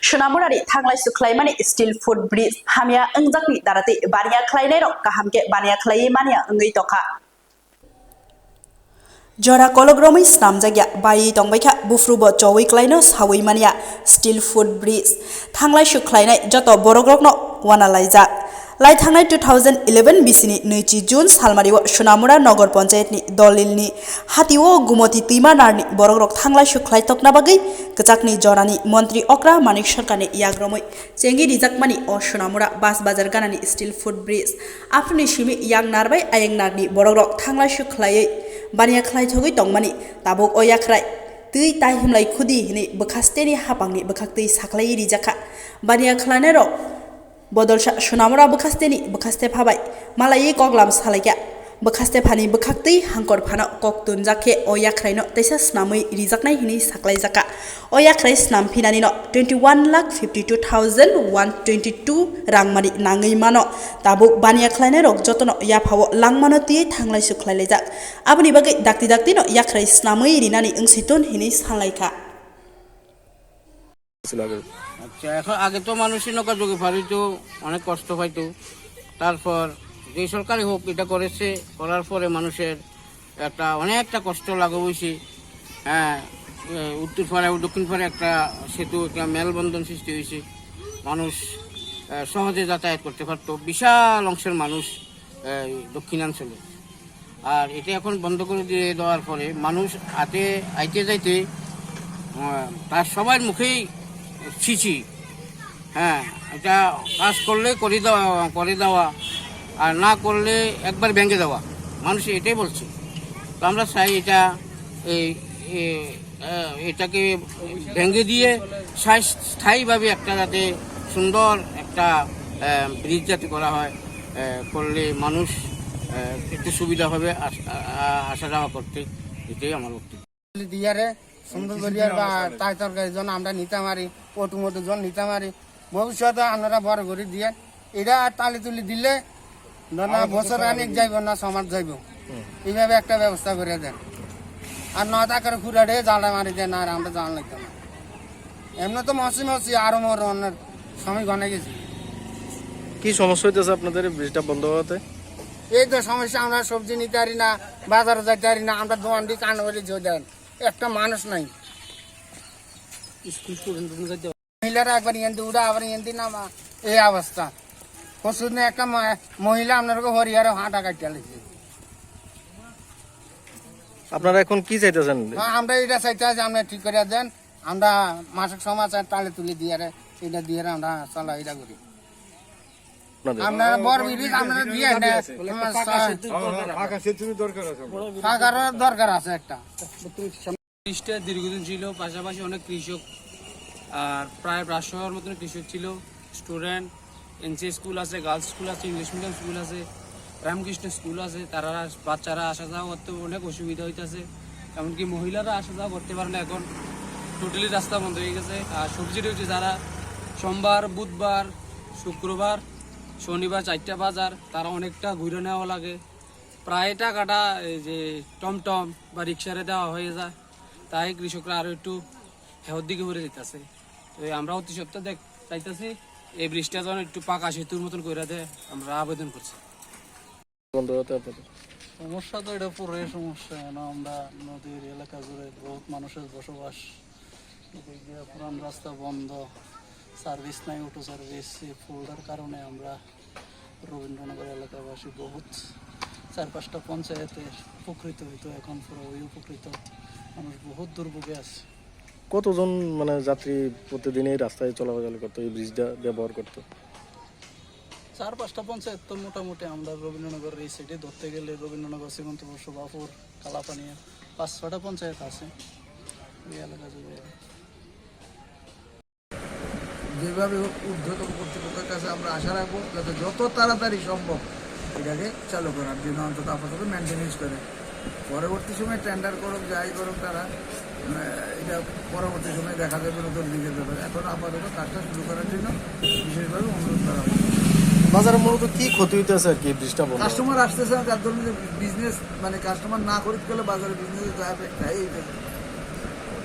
Shunamurari Tanglai Suklaimani Steel Food Bridge Hamia Engjakni Darati Bania Klainero Kahamke Bania Klai Mania Ngui Toka Jora Kologromi Snamjagya Bayi Tongbaika Bufrubo Chowi Klaino Sawi Mania Steel Food Bridge Tanglai Suklainai Joto Borogrokno Wanalaija Lai Tanglai 2011 BCni 2 June Salmariwo Shunamura Nogor Panchayatni Dolilni Hatiwo Gumoti Timanarni Borogrok Tanglai Suklai Tokna Bagai Kejakni Jorani Montri Okra Manik Sarkani Yagromoi Cengi Dijakmani O Shunamura Bas Bazar Ganani Steel Food Bridge Afni Shimi Yang Narbai Ayang Narni Borogrok Tanglai Suklai bania khlai thogoi tongmani tabuk o yakrai tui tai himlai khudi hini bekhasteni hapangni bekhakti saklai rijaka bania khlane ro bodolsa sunamora bekhasteni bekhaste phabai malai koklam salaika bekhaste phani bekhakti hangkor phana koktun jake o yakraino taisa snamui rijaknai hini saklai jaka o yakrai snam phinani no 21,52,122 rangmani nangai mano tabuk bania khlaine rok jotono yaphawo langmano ti thanglai suklai lejak aboni bagai dakti no yakrai snamui rinani ingsiton hini salaika আচ্ছা এখন আগে তো মানুষই নৌকা যোগে পারিতো অনেক কষ্ট পাইতো তারপর যে সরকারি হোক এটা করেছে করার পরে মানুষের একটা অনেকটা কষ্ট লাগে হয়েছে হ্যাঁ উত্তর পাড়ে ও দক্ষিণ পাড়ে একটা সেতু একটা মেলবন্ধন সৃষ্টি হয়েছে মানুষ সহজে যাতায়াত করতে পারতো বিশাল অংশের মানুষ দক্ষিণাঞ্চলে আর এটা এখন বন্ধ করে দিয়ে দেওয়ার পরে মানুষ আইতে যাইতে তার সবার মুখেই ছিছি হ্যাঁ এটা কাজ করলে করে দেওয়া আর না করলে একবার ভেঙে দেওয়া মানুষ এটাই বলছে তো আমরা চাই এটাকে ভেঙে দিয়ে স্থায়ীভাবে একটা যাতে সুন্দর একটা ব্রিজ যাতে করা হয় করলে মানুষ একটু সুবিধা হবে আসা যাওয়া করতে এটাই আমার বক্তব্য দিয়ারে সুন্দর করিয়ার বা তাই তরকারির জন্য আমরা নিতে পারি পটুমটুর জন্য নিতে পারি ভবিষ্যতে আপনারা বড় করে দিয়ে এটা তালি তুলি দিলে না বছর অনেক যাইব না সমাজ যাইব এইভাবে একটা ব্যবস্থা করে দেন আর না তাকে খুঁড়ে জালটা মারি দেন আর আমরা জাল লাগতাম না এমনি তো মসি আরো মোর অন্যের সময় গনে গেছি কি সমস্যা হইতেছে আপনাদের ব্রিজটা বন্ধ হওয়াতে এই তো সমস্যা আমরা সবজি নিতে পারি না বাজারে যাইতে পারি না আমরা দোকান দিয়ে কান বলে দেন একটা মানুষ নাই মহিলারা একবার এনতে উড়া আবার এনতে নামা এই অবস্থা পরশু দিনে একটা মহিলা আপনার হরিয়ারে হাঁটা কাটিয়ে লেগেছে আপনারা এখন কি চাইতেছেন আমরা এটা চাইতে আছি আপনি ঠিক করে দেন আমরা মাসিক সমাচার তালে তুলে দিয়ে এটা দিয়ে আমরা চলা এটা করি আপনারা বড় ব্রিজ আপনারা দিয়ে দরকার আছে একটা ব্রিজটা দীর্ঘদিন ছিল পাশাপাশি অনেক কৃষক আর প্রায় 500-এর মতন কৃষক ছিল স্টুডেন্ট এনসি স্কুল আছে গার্লস স্কুল আছে ইংলিশ মিডিয়াম স্কুল আছে রামকৃষ্ণ স্কুল আছে তারা বাচ্চারা আসা যাওয়া করতে অনেক অসুবিধা হইতেছে এমনকি মহিলারা আসা যাওয়া করতে পারে না এখন টোটালি রাস্তা বন্ধ হয়ে গেছে আর সবজি টবজি যারা সোমবার বুধবার শুক্রবার শনিবার 4টা বাজার তারা অনেকটা ঘুরে নেওয়া লাগে প্রায় টাকাটা এই যে টমটম বা রিক্সারে দেওয়া হয়ে যায় তাই কৃষকরা আরও একটু হেওয়ার দিকে ভরে যেতেছে তো আমরা অতি সপ্তাহ চাইতেছি এই ব্রিজটা যেন একটু পাকা সেতুর মতন করে দেয় আমরা আবেদন করছি সমস্যা তো এটা পুরোই সমস্যা না আমরা নদীর এলাকা জুড়ে বহুত মানুষের বসবাস পুরান রাস্তা বন্ধ সার্ভিস নাই অটো সার্ভিস ফোল্ডার কারণে আমরা রবীন্দ্রনগর এলাকাবাসী বহুত 4-5টা পঞ্চায়েতে উপকৃত হইতো এখন পুরো ওই উপকৃত মানুষ বহুত দুর্ভোগে আছে কতজন মানে যাত্রী প্রতিদিন এই রাস্তায় চলাচল করতো এই ব্রিজটা ব্যবহার করতো 4-5টা পঞ্চায়েত তো মোটামুটি আমরা রবীন্দ্রনগরের এই সাইডে ধরতে গেলে রবীন্দ্রনগর শ্রীমন্তপুর শোভাপুর কালাপানিয়া 5-6টা পঞ্চায়েত আছে এই এলাকা জুড়ে যেভাবে ঊর্ধ্বতন কর্তৃপক্ষের কাছে আমরা আশা রাখবো যাতে যত তাড়াতাড়ি সম্ভব এটাকে চালু করার জন্য অন্তত আপাতত মেনটেনেন্স করে পরবর্তী সময় টেন্ডার করুক যাই করুক তারা এটা পরবর্তী সময় দেখা যাবে নতুন দিকের ব্যাপারে এখন আপাতত কাজটা শুরু করার জন্য বিশেষভাবে অনুরোধ করা হবে বাজারে মূলত কি ক্ষতি হইতেছে আর কি ব্রিজটা বন্ধ কাস্টমার আসতেছে না যার ধরনের বিজনেস মানে কাস্টমার না করিতে গেলে বাজারে বিজনেস যাবে তাই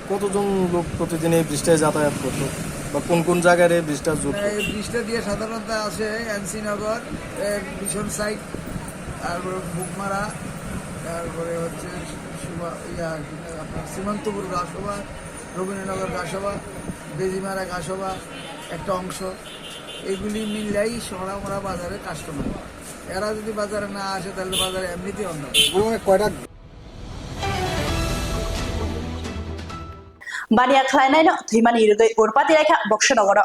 কতজন লোক প্রতিদিন এই ব্রিজটায় যাতায়াত করতো বা কোন কোন জায়গায় এই ব্রিজটা যুক্ত এই ব্রিজটা দিয়ে সাধারণত আসে এনসিনগর মিশন সাইড তারপরে বুকমারা তারপরে হচ্ছে আপনার সীমান্তপুর গাছসভা রবীন্দ্রনগর গাছসভা বেজিমারা গাছসভা একটা অংশ এগুলি মিললেই সরামরা বাজারে কাস্টমার এরা যদি বাজারে না আসে তাহলে বাজারে এমনিতেই অন্য কয়টা বানিয়া খাইনাই ন থৈমানি ইরগৈ উরপাতি রেখা বক্সনগর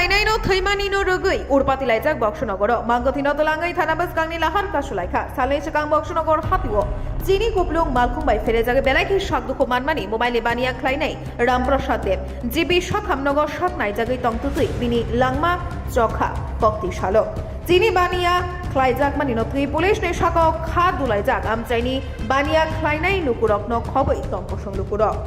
ख्लायनायनो थैमानिनो रगै उरपाति लाइजाक बक्सनगर मांगथिनो तलाङै थानाबास गांनि लाहान कासुलाइखा साले सिगां बक्सनगर हापिओ चिनी कुपलुं मालखुंबाय फेरेजागे बेलायखि साकदुखु मानमानि मोबाइले बानिया ख्लायनाय रामप्रसाद देव जिबि साखामनगर साक नायजागै तंतुथै बिनि लांमा चखा कक्तिशालो चिनी बानिया ख्लायजाक मानिनो थै पुलिसनि साकाव खा दुलाइजाक आमचाइनि बानिया ख्लायनाय लुकुरकनो खबै तंपसं लुकुरक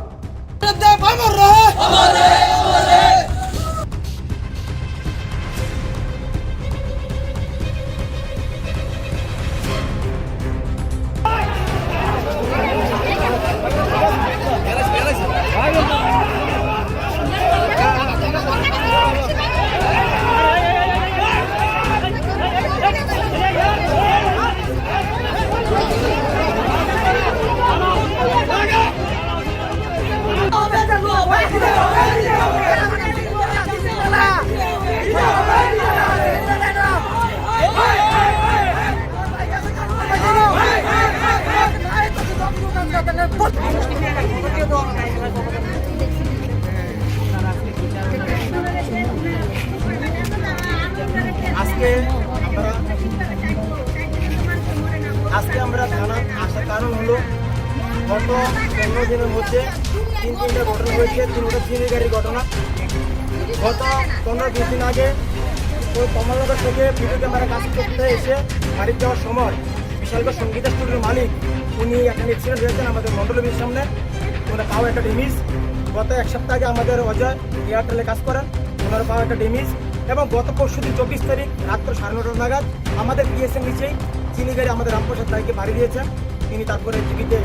আজকে আমরা থানা আসার কারণ হলো গত 15 দিনের মধ্যে তিনটা ঘটনা হয়েছে, তিনটা চিনি গাড়ির ঘটনা। গত 15-20 দিন আগে ওই কমলনগর থেকে ভিডিও ক্যামেরা কাজ করতে এসে বাড়ি যাওয়ার সময় বিশালগড় সঙ্গীতা স্টুডিওর মালিক উনি একটা অ্যাক্সিডেন্ট হয়েছেন আমাদের মণ্ডলবীর সামনে, ওনার পাও একটা ড্যামেজ। গত এক সপ্তাহ আগে আমাদের অজয় এয়ারটেলে কাজ করেন, ওনার পাও একটা ড্যামেজ। এবং গত পরশুদিন 24 তারিখ রাত্র 9:30 নাগাদ আমাদের পিএসএম নিচেই চিনি গাড়ি আমাদের রামপ্রসাদ রায়কে বাড়ি দিয়েছেন। তিনি তারপরে জীবিতে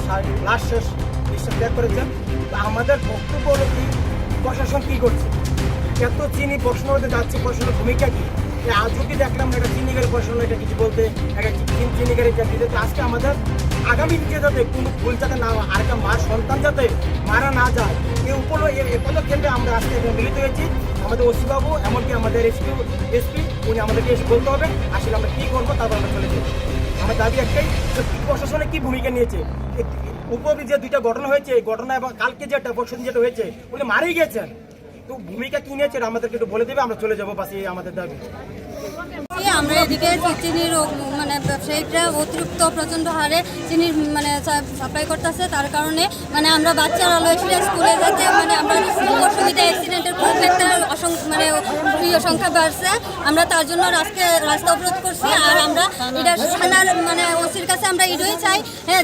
লাস্ট শেষ নিঃশ্বাস ত্যাগ করেছেন। আমাদের বক্তব্য হলো কি, প্রশাসন কী করছে? এত চিনি প্রশ্ন হতে যাচ্ছে, প্রশাসনের ভূমিকা কী? আজ অব্দি দেখলাম একটা চিনি গাড়ি প্রশাসন এটা কিছু বলতে, একটা চিনি গাড়ি চাকরি দিতে। আজকে আমাদের আগামী দিনে যাতে কোনো ভুল যাতে না হয়, আর একটা মার সন্তান যাতে মারা না যায়, এই পদক্ষেপে আমরা আজকে মিলিত হয়েছি। আমাদের ওসি বাবু এমনকি আমাদের এসপি উনি আমাদেরকে এসে বলতে হবে আসলে আমরা কী করবো, তারপর আমরা চলে যাই। আমার দাবি একটাই, প্রশাসনে কী ভূমিকা নিয়েছে। উপরে যে দুইটা ঘটনা হয়েছে, এই ঘটনা এবং কালকে যেটা পরশুদিন যেটা হয়েছে, উনি মারেই গেছেন। তো ভূমিকা কী নিয়েছে আমাদেরকে একটু বলে দেবে, আমরা চলে যাবো, বাস এই আমাদের দাবি। আমরা এদিকে চিনির মানে ব্যবসায়িকরা অতিরিক্ত প্রচণ্ড হারে চিনির মানে সাপ্লাই করতেছে, তার কারণে মানে আমরা বাচ্চারা লয়েছিলাম স্কুলে যেতে মানে আমরা অসুবিধা অ্যাক্সিডেন্টের খুব একটা মানে প্রিয় সংখ্যা বাড়ছে। আমরা তার জন্য রাস্তা অবরোধ করছি। আর আমরা এটা থানার মানে ওসির কাছে আমরা এটাই চাই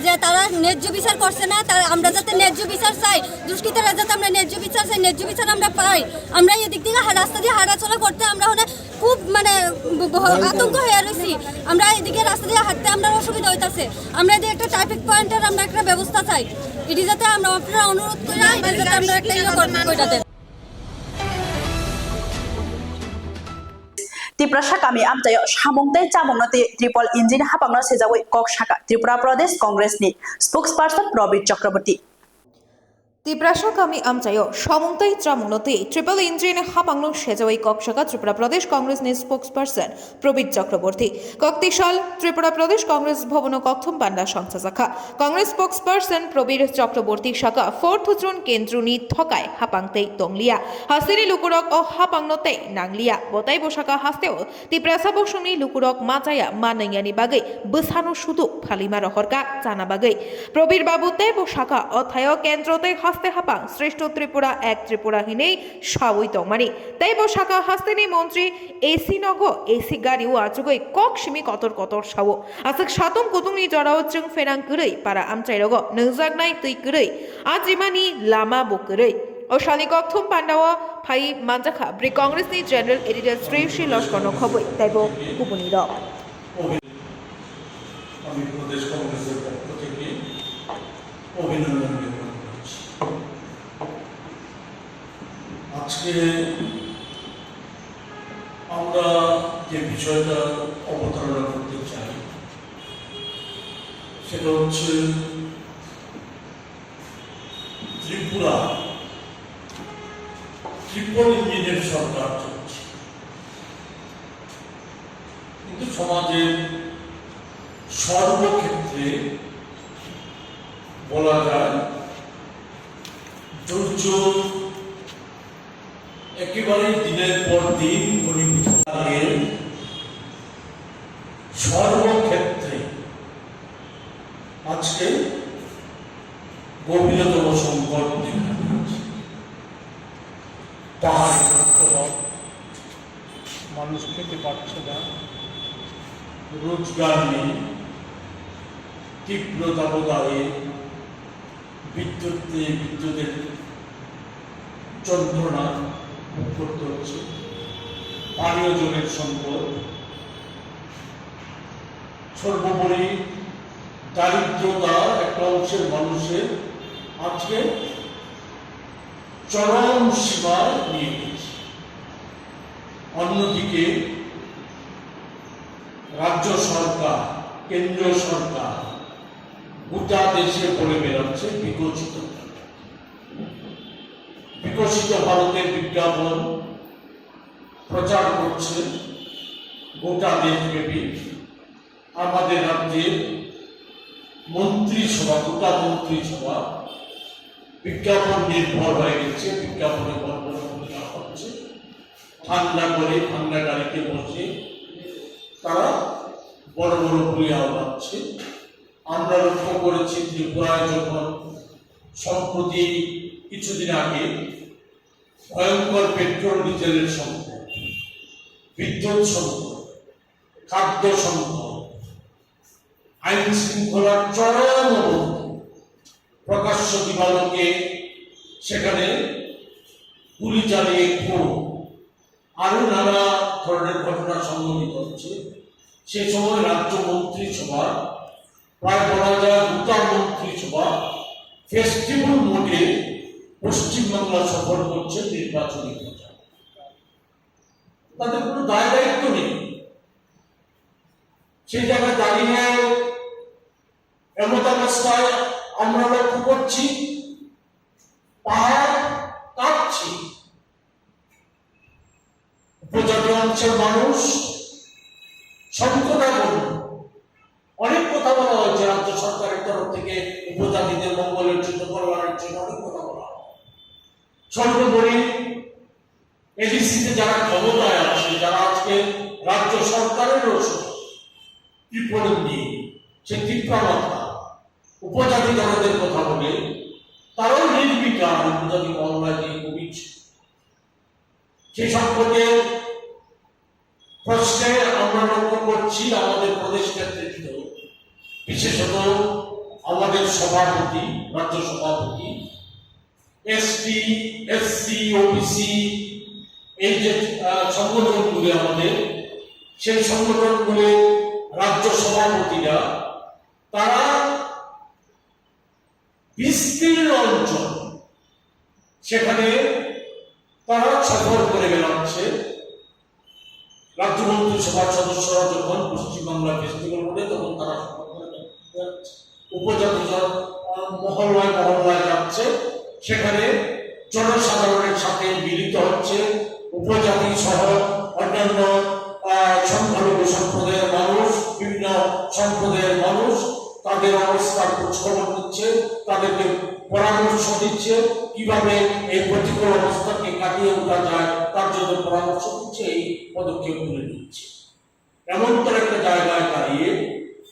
যে তারা ন্যায্য বিচার করছে না, তার আমরা যাতে ন্যায্য বিচার চাই, দুষ্কৃতীরা যাতে আমরা ন্যায্য বিচার চাই, ন্যায্য বিচার আমরা পাই। আমরা এদিক থেকে রাস্তা দিয়ে হাঁটাচলা করতে আমরা খুব মানে আতঙ্ক হয়ে রয়েছি। আমরা এদিকে রাস্তা দিয়ে হাঁটতে আমরা অসুবিধা হইতেছে। আমরা এদিকে একটা ট্রাফিক পয়েন্টের আমরা একটা ব্যবস্থা চাই, এটি যাতে আমরা আপনারা অনুরোধ করি যাতে আমরা একটা ওইটাতে। ত্রিপুরা সাকামি আমচায় সামংতাই চামংনতে ট্রিপল ইঞ্জিন হাপাংনো সেজাওই কক শাখা ত্রিপুরা প্রদেশ কংগ্রেসনি স্পোক্সপারসন প্রবীর চক্রবর্তী। ত্রিপুরা সাকামি আমচায় সামংতাই চামংনতে ট্রিপল ইঞ্জিন হাপাংনো সেজাওই কক শাখা ত্রিপুরা প্রদেশ কংগ্রেসনি স্পোক্সপারসন প্রবীর চক্রবর্তী কক্তিশাল ত্রিপুরা প্রদেশ কংগ্রেস ভবন কথম পান্ডা সংস্থা শাখা কংগ্রেস স্পোক্সপারসন প্রবীর চক্রবর্তী শাখা 4th জুন কেন্দ্রনি থকায় হাপাংতেই তংলিয়া হাসিনি লুকুরক ও হাপাংনতে নাংলিয়া বতাই বসাকা হাসতেও ত্রিপুরা সাবসংনি লুকুরক মাচায়া মানাইয়ানি বাগৈ বসানো শুধু ফালিমা রহরকা জানা বাগৈ প্রবীর বাবুতে বসাকা অথায় কেন্দ্রতে হাসতে হাপাং শ্রেষ্ঠ ত্রিপুরা এক ত্রিপুরাহীনেই সাবই তংমানি তাই বসাকা হাসতেনি মন্ত্রী এসি নগ এসি গাড়িও আচুগৈ কক সিমি কতর কতর সাও আসক সাতম কুতুংনি জরাও जों फेरां गरै पारा आमचाइरग नोंजागनाय तै गरै आजिमानि लामा बोकरै अशालि कक्थुम पान्डावा फाइ मानजाखा ब्रि कांग्रेसनि जनरल एडिटर श्री श्री लस्कर खबै ताइबो गुबुनि रक আমি প্রদেশ কংগ্রেসের পক্ষ থেকে অভিনন্দন জ্ঞাপন করছি। আজকে আমরা যে বিষয়টা অবতারণা করতে চাই সেটা হচ্ছে ত্রিপুরা ট্রিপল ইঞ্জিনের সরকার চলছে, কিন্তু সমাজের সর্বক্ষেত্রে বলা যায় দুর্যোগ একেবারে দিনের পর দিন সর্বক্ষেত্রে আজকে গভীরতম সংকট দেখা দিয়েছে। পাহাড় কাটতে হয়, মানুষ খেতে পারছে না, রোজগার নেই, তীব্র দাবদাহে বিদ্যুতের যন্ত্রণা ভোগ করতে হচ্ছে, পানীয় জলের সংকট, সর্বোপরি দারিদ্রতা একটা অংশের মানুষের আজকে চরম সীমায় নিয়ে গেছে। অন্যদিকে রাজ্য সরকার, কেন্দ্রীয় সরকার গোটা দেশে বলে বেরোচ্ছে বিকশিত ভারতের বিজ্ঞাপন প্রচার করছে গোটা দেশব্যাপী। আমাদের রাজ্যের মন্ত্রিসভা, গোটা মন্ত্রিসভা বিজ্ঞাপন নির্ভর হয়ে গেছে, বিজ্ঞাপনে বর্ণনা হচ্ছে। ঠান্ডা করে ঠান্ডা গাড়িতে বসে তারা বড় বড় পুলিয়া উড়াচ্ছে। আমরা লক্ষ্য করেছি ত্রিপুরায় যখন সম্প্রতি কিছুদিন আগে ভয়ঙ্কর পেট্রোল ডিজেলের সংকট, বিদ্যুৎ সংকট, খাদ্য সংকট, আইন শৃঙ্খলার চরম অবনতি, প্রকাশ্য দিবালোকে সেখানে গুলি চালিয়ে খুন, আরো নানা ধরনের ঘটনা সংঘটিত হচ্ছে। সে সময় রাজ্য মন্ত্রিসভা, প্রায় বলা যায় গোটা মন্ত্রিসভা ফেস্টিভ্যাল মোডে পশ্চিমবাংলা সফর করছে নির্বাচনী প্রচার। তাদের কোনো দায় দায়িত্ব নেই। সেই জায়গায় দাঁড়িয়ে এমন অবস্থায় আমরা লক্ষ্য করছি পাহাড় কাঁপছে। উপজাতি অংশের মানুষ সংকটে পড়ল। অনেক কথা বলা হয়েছে রাজ্য সরকারের তরফ থেকে উপজাতিদের মঙ্গলের জন্য, কল্যাণের জন্য অনেক কথা বলা হয়। সর্বোপরি এডিসিতে যারা ক্ষমতায় আছে, যারা আজকে রাজ্য সরকারের ত্রিপুরা নিয়ে সে তীব্রতা উপজাতি জনদের কথা বলে তারাও নির্বিকার উপজাতি মহল্লা দিয়ে কমিছে। সেই সম্পর্কে প্রশ্নে আমরা লক্ষ্য করছি আমাদের প্রদেশ নেতৃত্ব, বিশেষত আমাদের সভাপতি, রাজ্য সভাপতি, এসটি, এসসি, ওবিসি এই যে সংগঠনগুলি আমাদের, সেই সংগঠনগুলি রাজ্য সভাপতিরা তারা বিস্তীর্ণ অঞ্চল সেখানে তারা সফর করে বেড়াচ্ছে। রাজ্য মন্ত্রিসভার সদস্যরা যখন পশ্চিমবাংলা ফেস্টিভ্যাল করে তখন তারা সফর করে বেড়াচ্ছে, উপজাতি মহল্লায় মহল্লায় যাচ্ছে, সেখানে জনসাধারণের সাথে মিলিত হচ্ছে। উপজাতি সহ অন্যান্য সংখ্যালঘু সম্প্রদায়ের মানুষ, বিভিন্ন সম্প্রদায়ের মানুষ তাদের অবস্থার খোঁজখবর নিচ্ছে, তাদেরকে পরামর্শ দিচ্ছে, কিভাবে এই প্রতিকূল অবস্থাকে কাটিয়ে ওঠা যায় তার জন্য পরামর্শ দিচ্ছে, এই পদক্ষেপ তুলে নিচ্ছে। এমন তো একটা জায়গায় দাঁড়িয়ে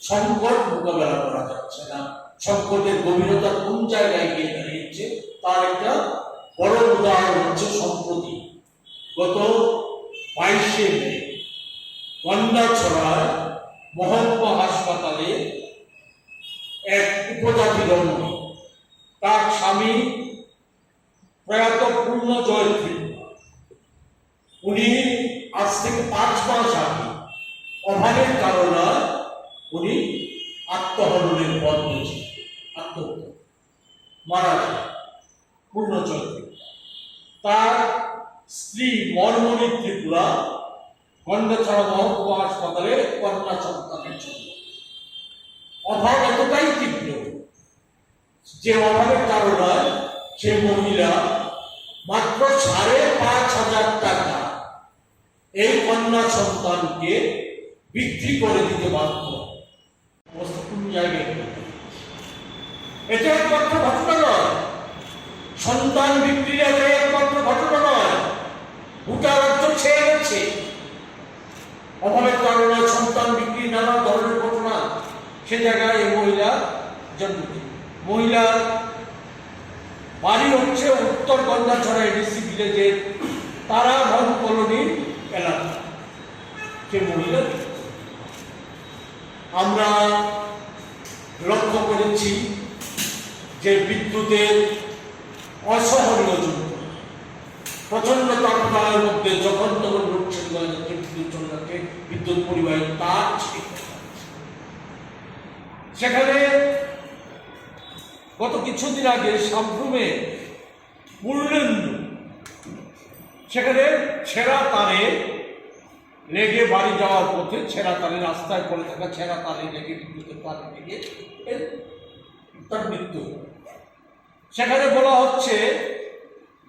সংকট মোকাবেলা করা যাচ্ছে না, সংকটের গভীরতা কোন জায়গায় গিয়ে দাঁড়িয়েছে তার একটা বড় উদাহরণ হচ্ছে সম্প্রতি গত 22শে মে গন্ডাছড়ায় মহকুমা হাসপাতালে এক উপজাতি রমণী, তার স্বামী প্রয়াত পূর্ণজয় ফিল্ডার, উনি আজ থেকে 5 মাস আগে অভাবের কারণে উনি আত্মহননের পথ নিয়েছেন, আত্মহত্যা মারা যায়। পূর্ণজয় ফিল্ডার, তার স্ত্রী মর্মণী ত্রিপুরা গন্ডাছড়া মহকুমা হাসপাতালে কন্যা সন্তানের জন্য। অভাব এতটাই তীব্র যে অভাবের কারণে সে মহিলা মাত্র 5,500 টাকা এই কন্যা সন্তানকে বিক্রি করে দিতে বাধ্য। কোন জায়গায় এটা একমাত্র ঘটনা নয়, সন্তান বিক্রির একমাত্র ঘটনা নয়, গোটা রাজ্য ছেয়ে গেছে। অভাবের কারণে সন্তান বিক্রি নানা ধরনের ঘটনা, সে জায়গায় এই মহিলা জন্ম দেয়। মহিলার বাড়ি হচ্ছে উত্তর গন্ডাছড়া এডিসি ভিলেজের তারাভন কলোনির এলাকা। সে মহিলা আমরা লক্ষ্য করেছি যে বিদ্যুতের অসহনীয় যুদ্ধ, প্রচন্ড তাপমাত্রার মধ্যে যখন তখন লোডশেডিং হয়ে যাচ্ছে, বিদ্যুৎ চলে যাচ্ছে, বিদ্যুৎ পরিবাহী তার ছিঁড়ে যাচ্ছে। সেখানে গত কিছুদিন আগে সাবরুমে পূর্ণেন্দু সেখানে ছেঁড়া তারে লেগে বাড়ি যাওয়ার পথে ছেঁড়া তারে রাস্তায় পড়ে থাকা ছেঁড়া তারে লেগে বিদ্যুতের তারে লেগে তার মৃত্যু। সেখানে বলা হচ্ছে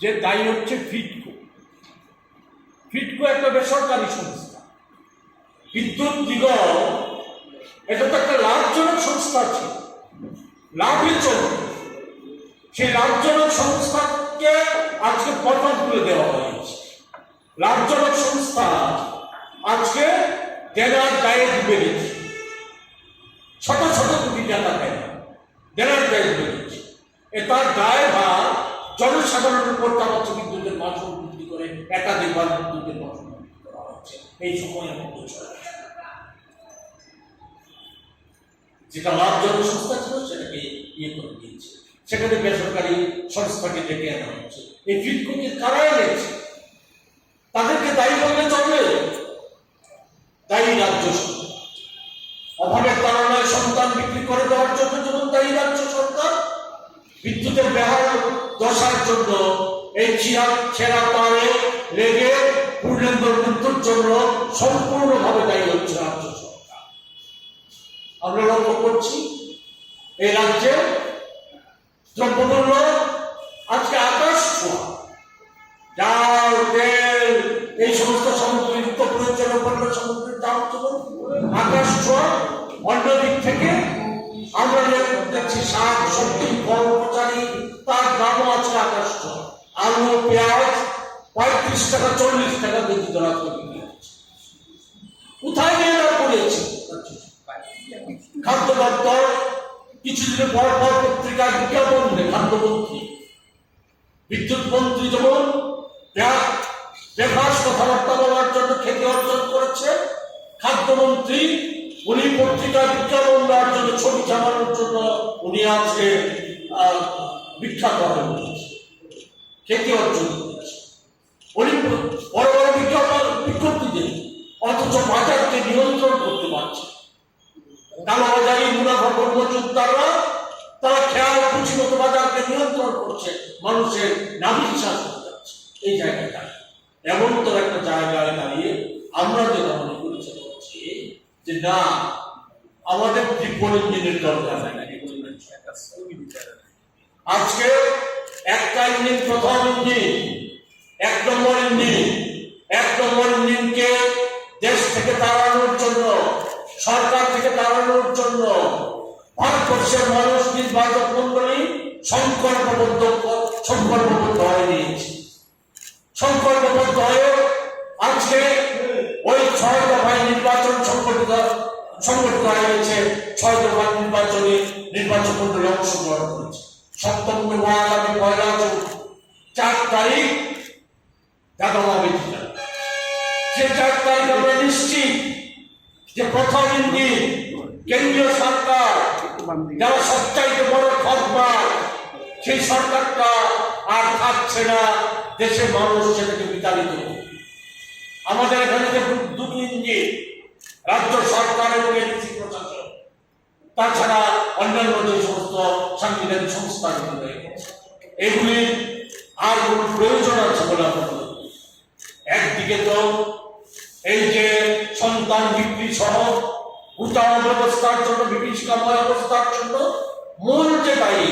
যে দায়ী হচ্ছে ফিডকো। ফিডকো একটা বেসরকারি সংস্থা। বিদ্যুৎ নিগম এটা তো একটা লাভজনক সংস্থা ছিল, লাভের জন্য। সেই লাভজনক সংস্থাকে আজকে পতন তুলে দেওয়া হয়েছে। লাভজনক সংস্থা আজকে দেনার দায়ে ডুবে গেছে, শত শত কোটি টাকা দেনার দায়ে ডুবে গেছে। তার দায় ভার জনসাধারণের উপর চালাচ্ছে। বিদ্যুতের মাসুল বৃদ্ধি করে একাধিকবার বিদ্যুতের মাসুল বৃদ্ধি করা হচ্ছে এই সময়ের মধ্যে। যেটা লাভজনক সংস্থা ছিল সেটাকে ইয়ে করে দিয়েছে, সেখানে বেসরকারি সংস্থাকে ডেকে আনা হচ্ছে। এই ফিডকোকে কারা এনেছে? তাদেরকে দায়ী করলে চলবে? দায়ী রাজ্য সরকার। অভাবের কারণে সন্তান বিক্রি করে দেওয়ার জন্য যেমন দায়ী রাজ্য সরকার, বিদ্যুতের বেহাল দশার জন্য এই ছেঁড়া তারে লেগে পূর্ণেন্দুর মৃত্যুর জন্য সম্পূর্ণভাবে দায়ী হচ্ছে রাজ্য সরকার। আমরা লক্ষ্য করছি এই রাজ্যে দ্রব্যমূল্য আজকে আকাশ ছোঁয়া। ডাল, তেল, এই সমস্ত সামগ্রী, নিত্য প্রয়োজনীয় পণ্য সামগ্রীর দাম যেমন আকাশ ছোঁয়া, অন্যদিক থেকে আমরা দেখছি শাক, সবজি, ফল, তরকারি তার দামও আছে আকাশ ছোঁয়া। আলু, পেঁয়াজ 35 টাকা 40 টাকা কেজি ধরা বিক্রি হচ্ছে। কোথায় নিয়ে না পড়েছে? খাদ্য দপ্তর কিছুদিনের পর পর পত্রিকায় বিজ্ঞাপন দেয়। খাদ্যমন্ত্রী, বিদ্যুৎ মন্ত্রী যেমন বেফাস কথাবার্তা বলার জন্য খ্যাতি অর্জন করেছে, খাদ্যমন্ত্রী উনি পত্রিকায় বিজ্ঞাপন দেওয়ার জন্য, ছবি ছাপানোর জন্য উনি আজকে বিখ্যাত হয়ে উঠেছে, খ্যাতি অর্জন করেছে। উনি বড় বড় বিজ্ঞপ্তি দেন, অথচ বাজারকে নিয়ন্ত্রণ করতে পারছে। কালোবাজারি, মুনাফাখোর মজুতদাররা তারা খেয়াল খুশি মতো বাজারকে নিয়ন্ত্রণ করছে, মানুষের নাভিশ্বাস হয়ে যাচ্ছে। এই জায়গাটা এমন তো একটা জায়গায় দাঁড়িয়ে আমরা যেটা মনে করেছি যে না, আমাদের ট্রিপল ইঞ্জিনের দরকার নাই। আজকে একটা ইঞ্জিন, প্রথম ইঞ্জিন, 1 নম্বর ইঞ্জিন, 1 নম্বর ইঞ্জিনকে দেশ থেকে তাড়ানোর জন্য, সরকার থেকে তাড়ানোর জন্য ভারতবর্ষের মানুষ নির্বাচক মন্ডলী সংকল্পবদ্ধ হয়ে নিয়েছে। সংকল্পবদ্ধ হয়ে আজকে ওই 6 দফায় নির্বাচন সংগঠিত হয়ে গেছে। 6 দফায় নির্বাচন মন্ডলী অংশগ্রহণ করেছে। 7ম দফা আগামী 1 জুন 4 তারিখ দেখা হবে। সে 4 তারিখ আমরা নিশ্চিত যে প্রথম ইঞ্জিন কেন্দ্রীয় সরকার, যারা সবচাইতে বড় ঠকবাজ, সেই সরকারটা আর থাকছে না। দেশের মানুষ সেটাকে বিতাড়িত করবে। আমাদের এখানে যে 2 ইঞ্জিন, রাজ্য সরকার এবং এডিসি প্রশাসন, তাছাড়া অন্যান্য যে সমস্ত সাংবিধানিক সংস্থাগুলো রয়েছে, এগুলি আর কোন প্রয়োজন আছে বলে আমরা মনে করি। একদিকে তো এই যে সন্তান বিক্রি সহ উচ্চারণ ব্যবস্থার জন্য, বিভীষিকাময় অবস্থার জন্য মূল যে দায়ী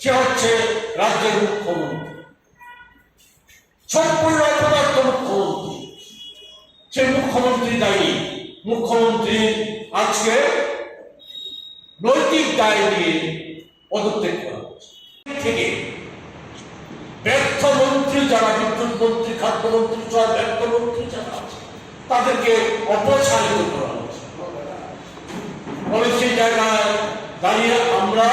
সে হচ্ছে রাজ্যের মুখ্যমন্ত্রী, সম্পূর্ণ অপদার্থ মুখ্যমন্ত্রী। সে মুখ্যমন্ত্রী দায়ী। মুখ্যমন্ত্রী আজকে নৈতিক দায় নিয়ে পদত্যাগ করা হচ্ছে। থেকে ব্যর্থ মন্ত্রী যারা, বিদ্যুৎ মন্ত্রী, খাদ্যমন্ত্রী, ব্যর্থ মন্ত্রী যারা আছে, তাদেরকে অপসারিত করা হয়েছে। ফলে সেই জায়গায় দাঁড়িয়ে আমরা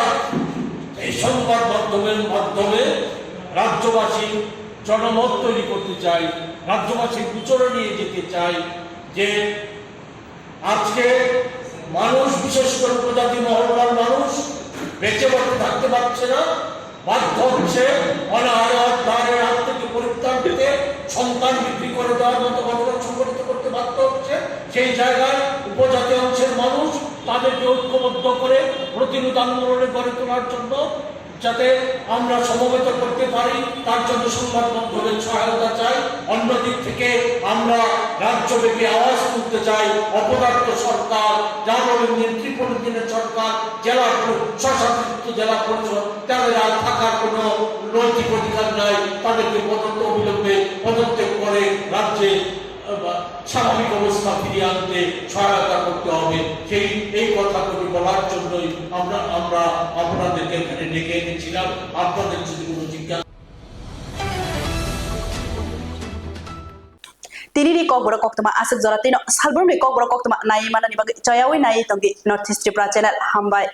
এই সংবাদ মাধ্যমের মাধ্যমে রাজ্যবাসীর জনমত তৈরি করতে চাই, রাজ্যবাসীর গোচরে নিয়ে যেতে চাই যে আজকে মানুষ, বিশেষ করে প্রজাতি মহল্লার মানুষ বেঁচে বসে থাকতে পারছে না, বাধ্য হচ্ছে অনাহারের হাত থেকে পরিত্রাণ পেতে সন্তান বিক্রি করে দেওয়ার মতো ঘটনা সংঘটিত করতে বাধ্য হচ্ছে। সেই জায়গায় উপজাতি অংশের মানুষ তাদেরকে ঐক্যবদ্ধ করে প্রতিরোধ আন্দোলনে গড়ে তোলার জন্য যাতে আমরা সমবেত করতে পারি তার জন্য সংবাদ মাধ্যমের সহায়তা চাই। অন্যদিক থেকে আমরা রাজ্যব্যাপী আওয়াজ তুলতে চাই অপদার্থ সরকার, যার নেতৃত্বের সরকার, জেলা স্বশাসিত জেলা পরিষদ, তাদের আর থাকার কোনো নৈতিক অধিকার নাই। তাদেরকে অবিলম্বে পদত্যাগ করে রাজ্যে স্বাভাবিক অবস্থা ফিরিয়ে আনতে সহায়তা করতে হবে। এই কথাগুলি বলার জন্যই আমরা আপনাদেরকে এখানে ডেকে এনেছিলাম। আপনাদের যদি কোনো জিজ্ঞাসা Tiniri kok borok kok tama asep zoratino salbrum ni kok borok kok tama nai mana ni bagi coyawi nai tongi North East Tripura channel hambai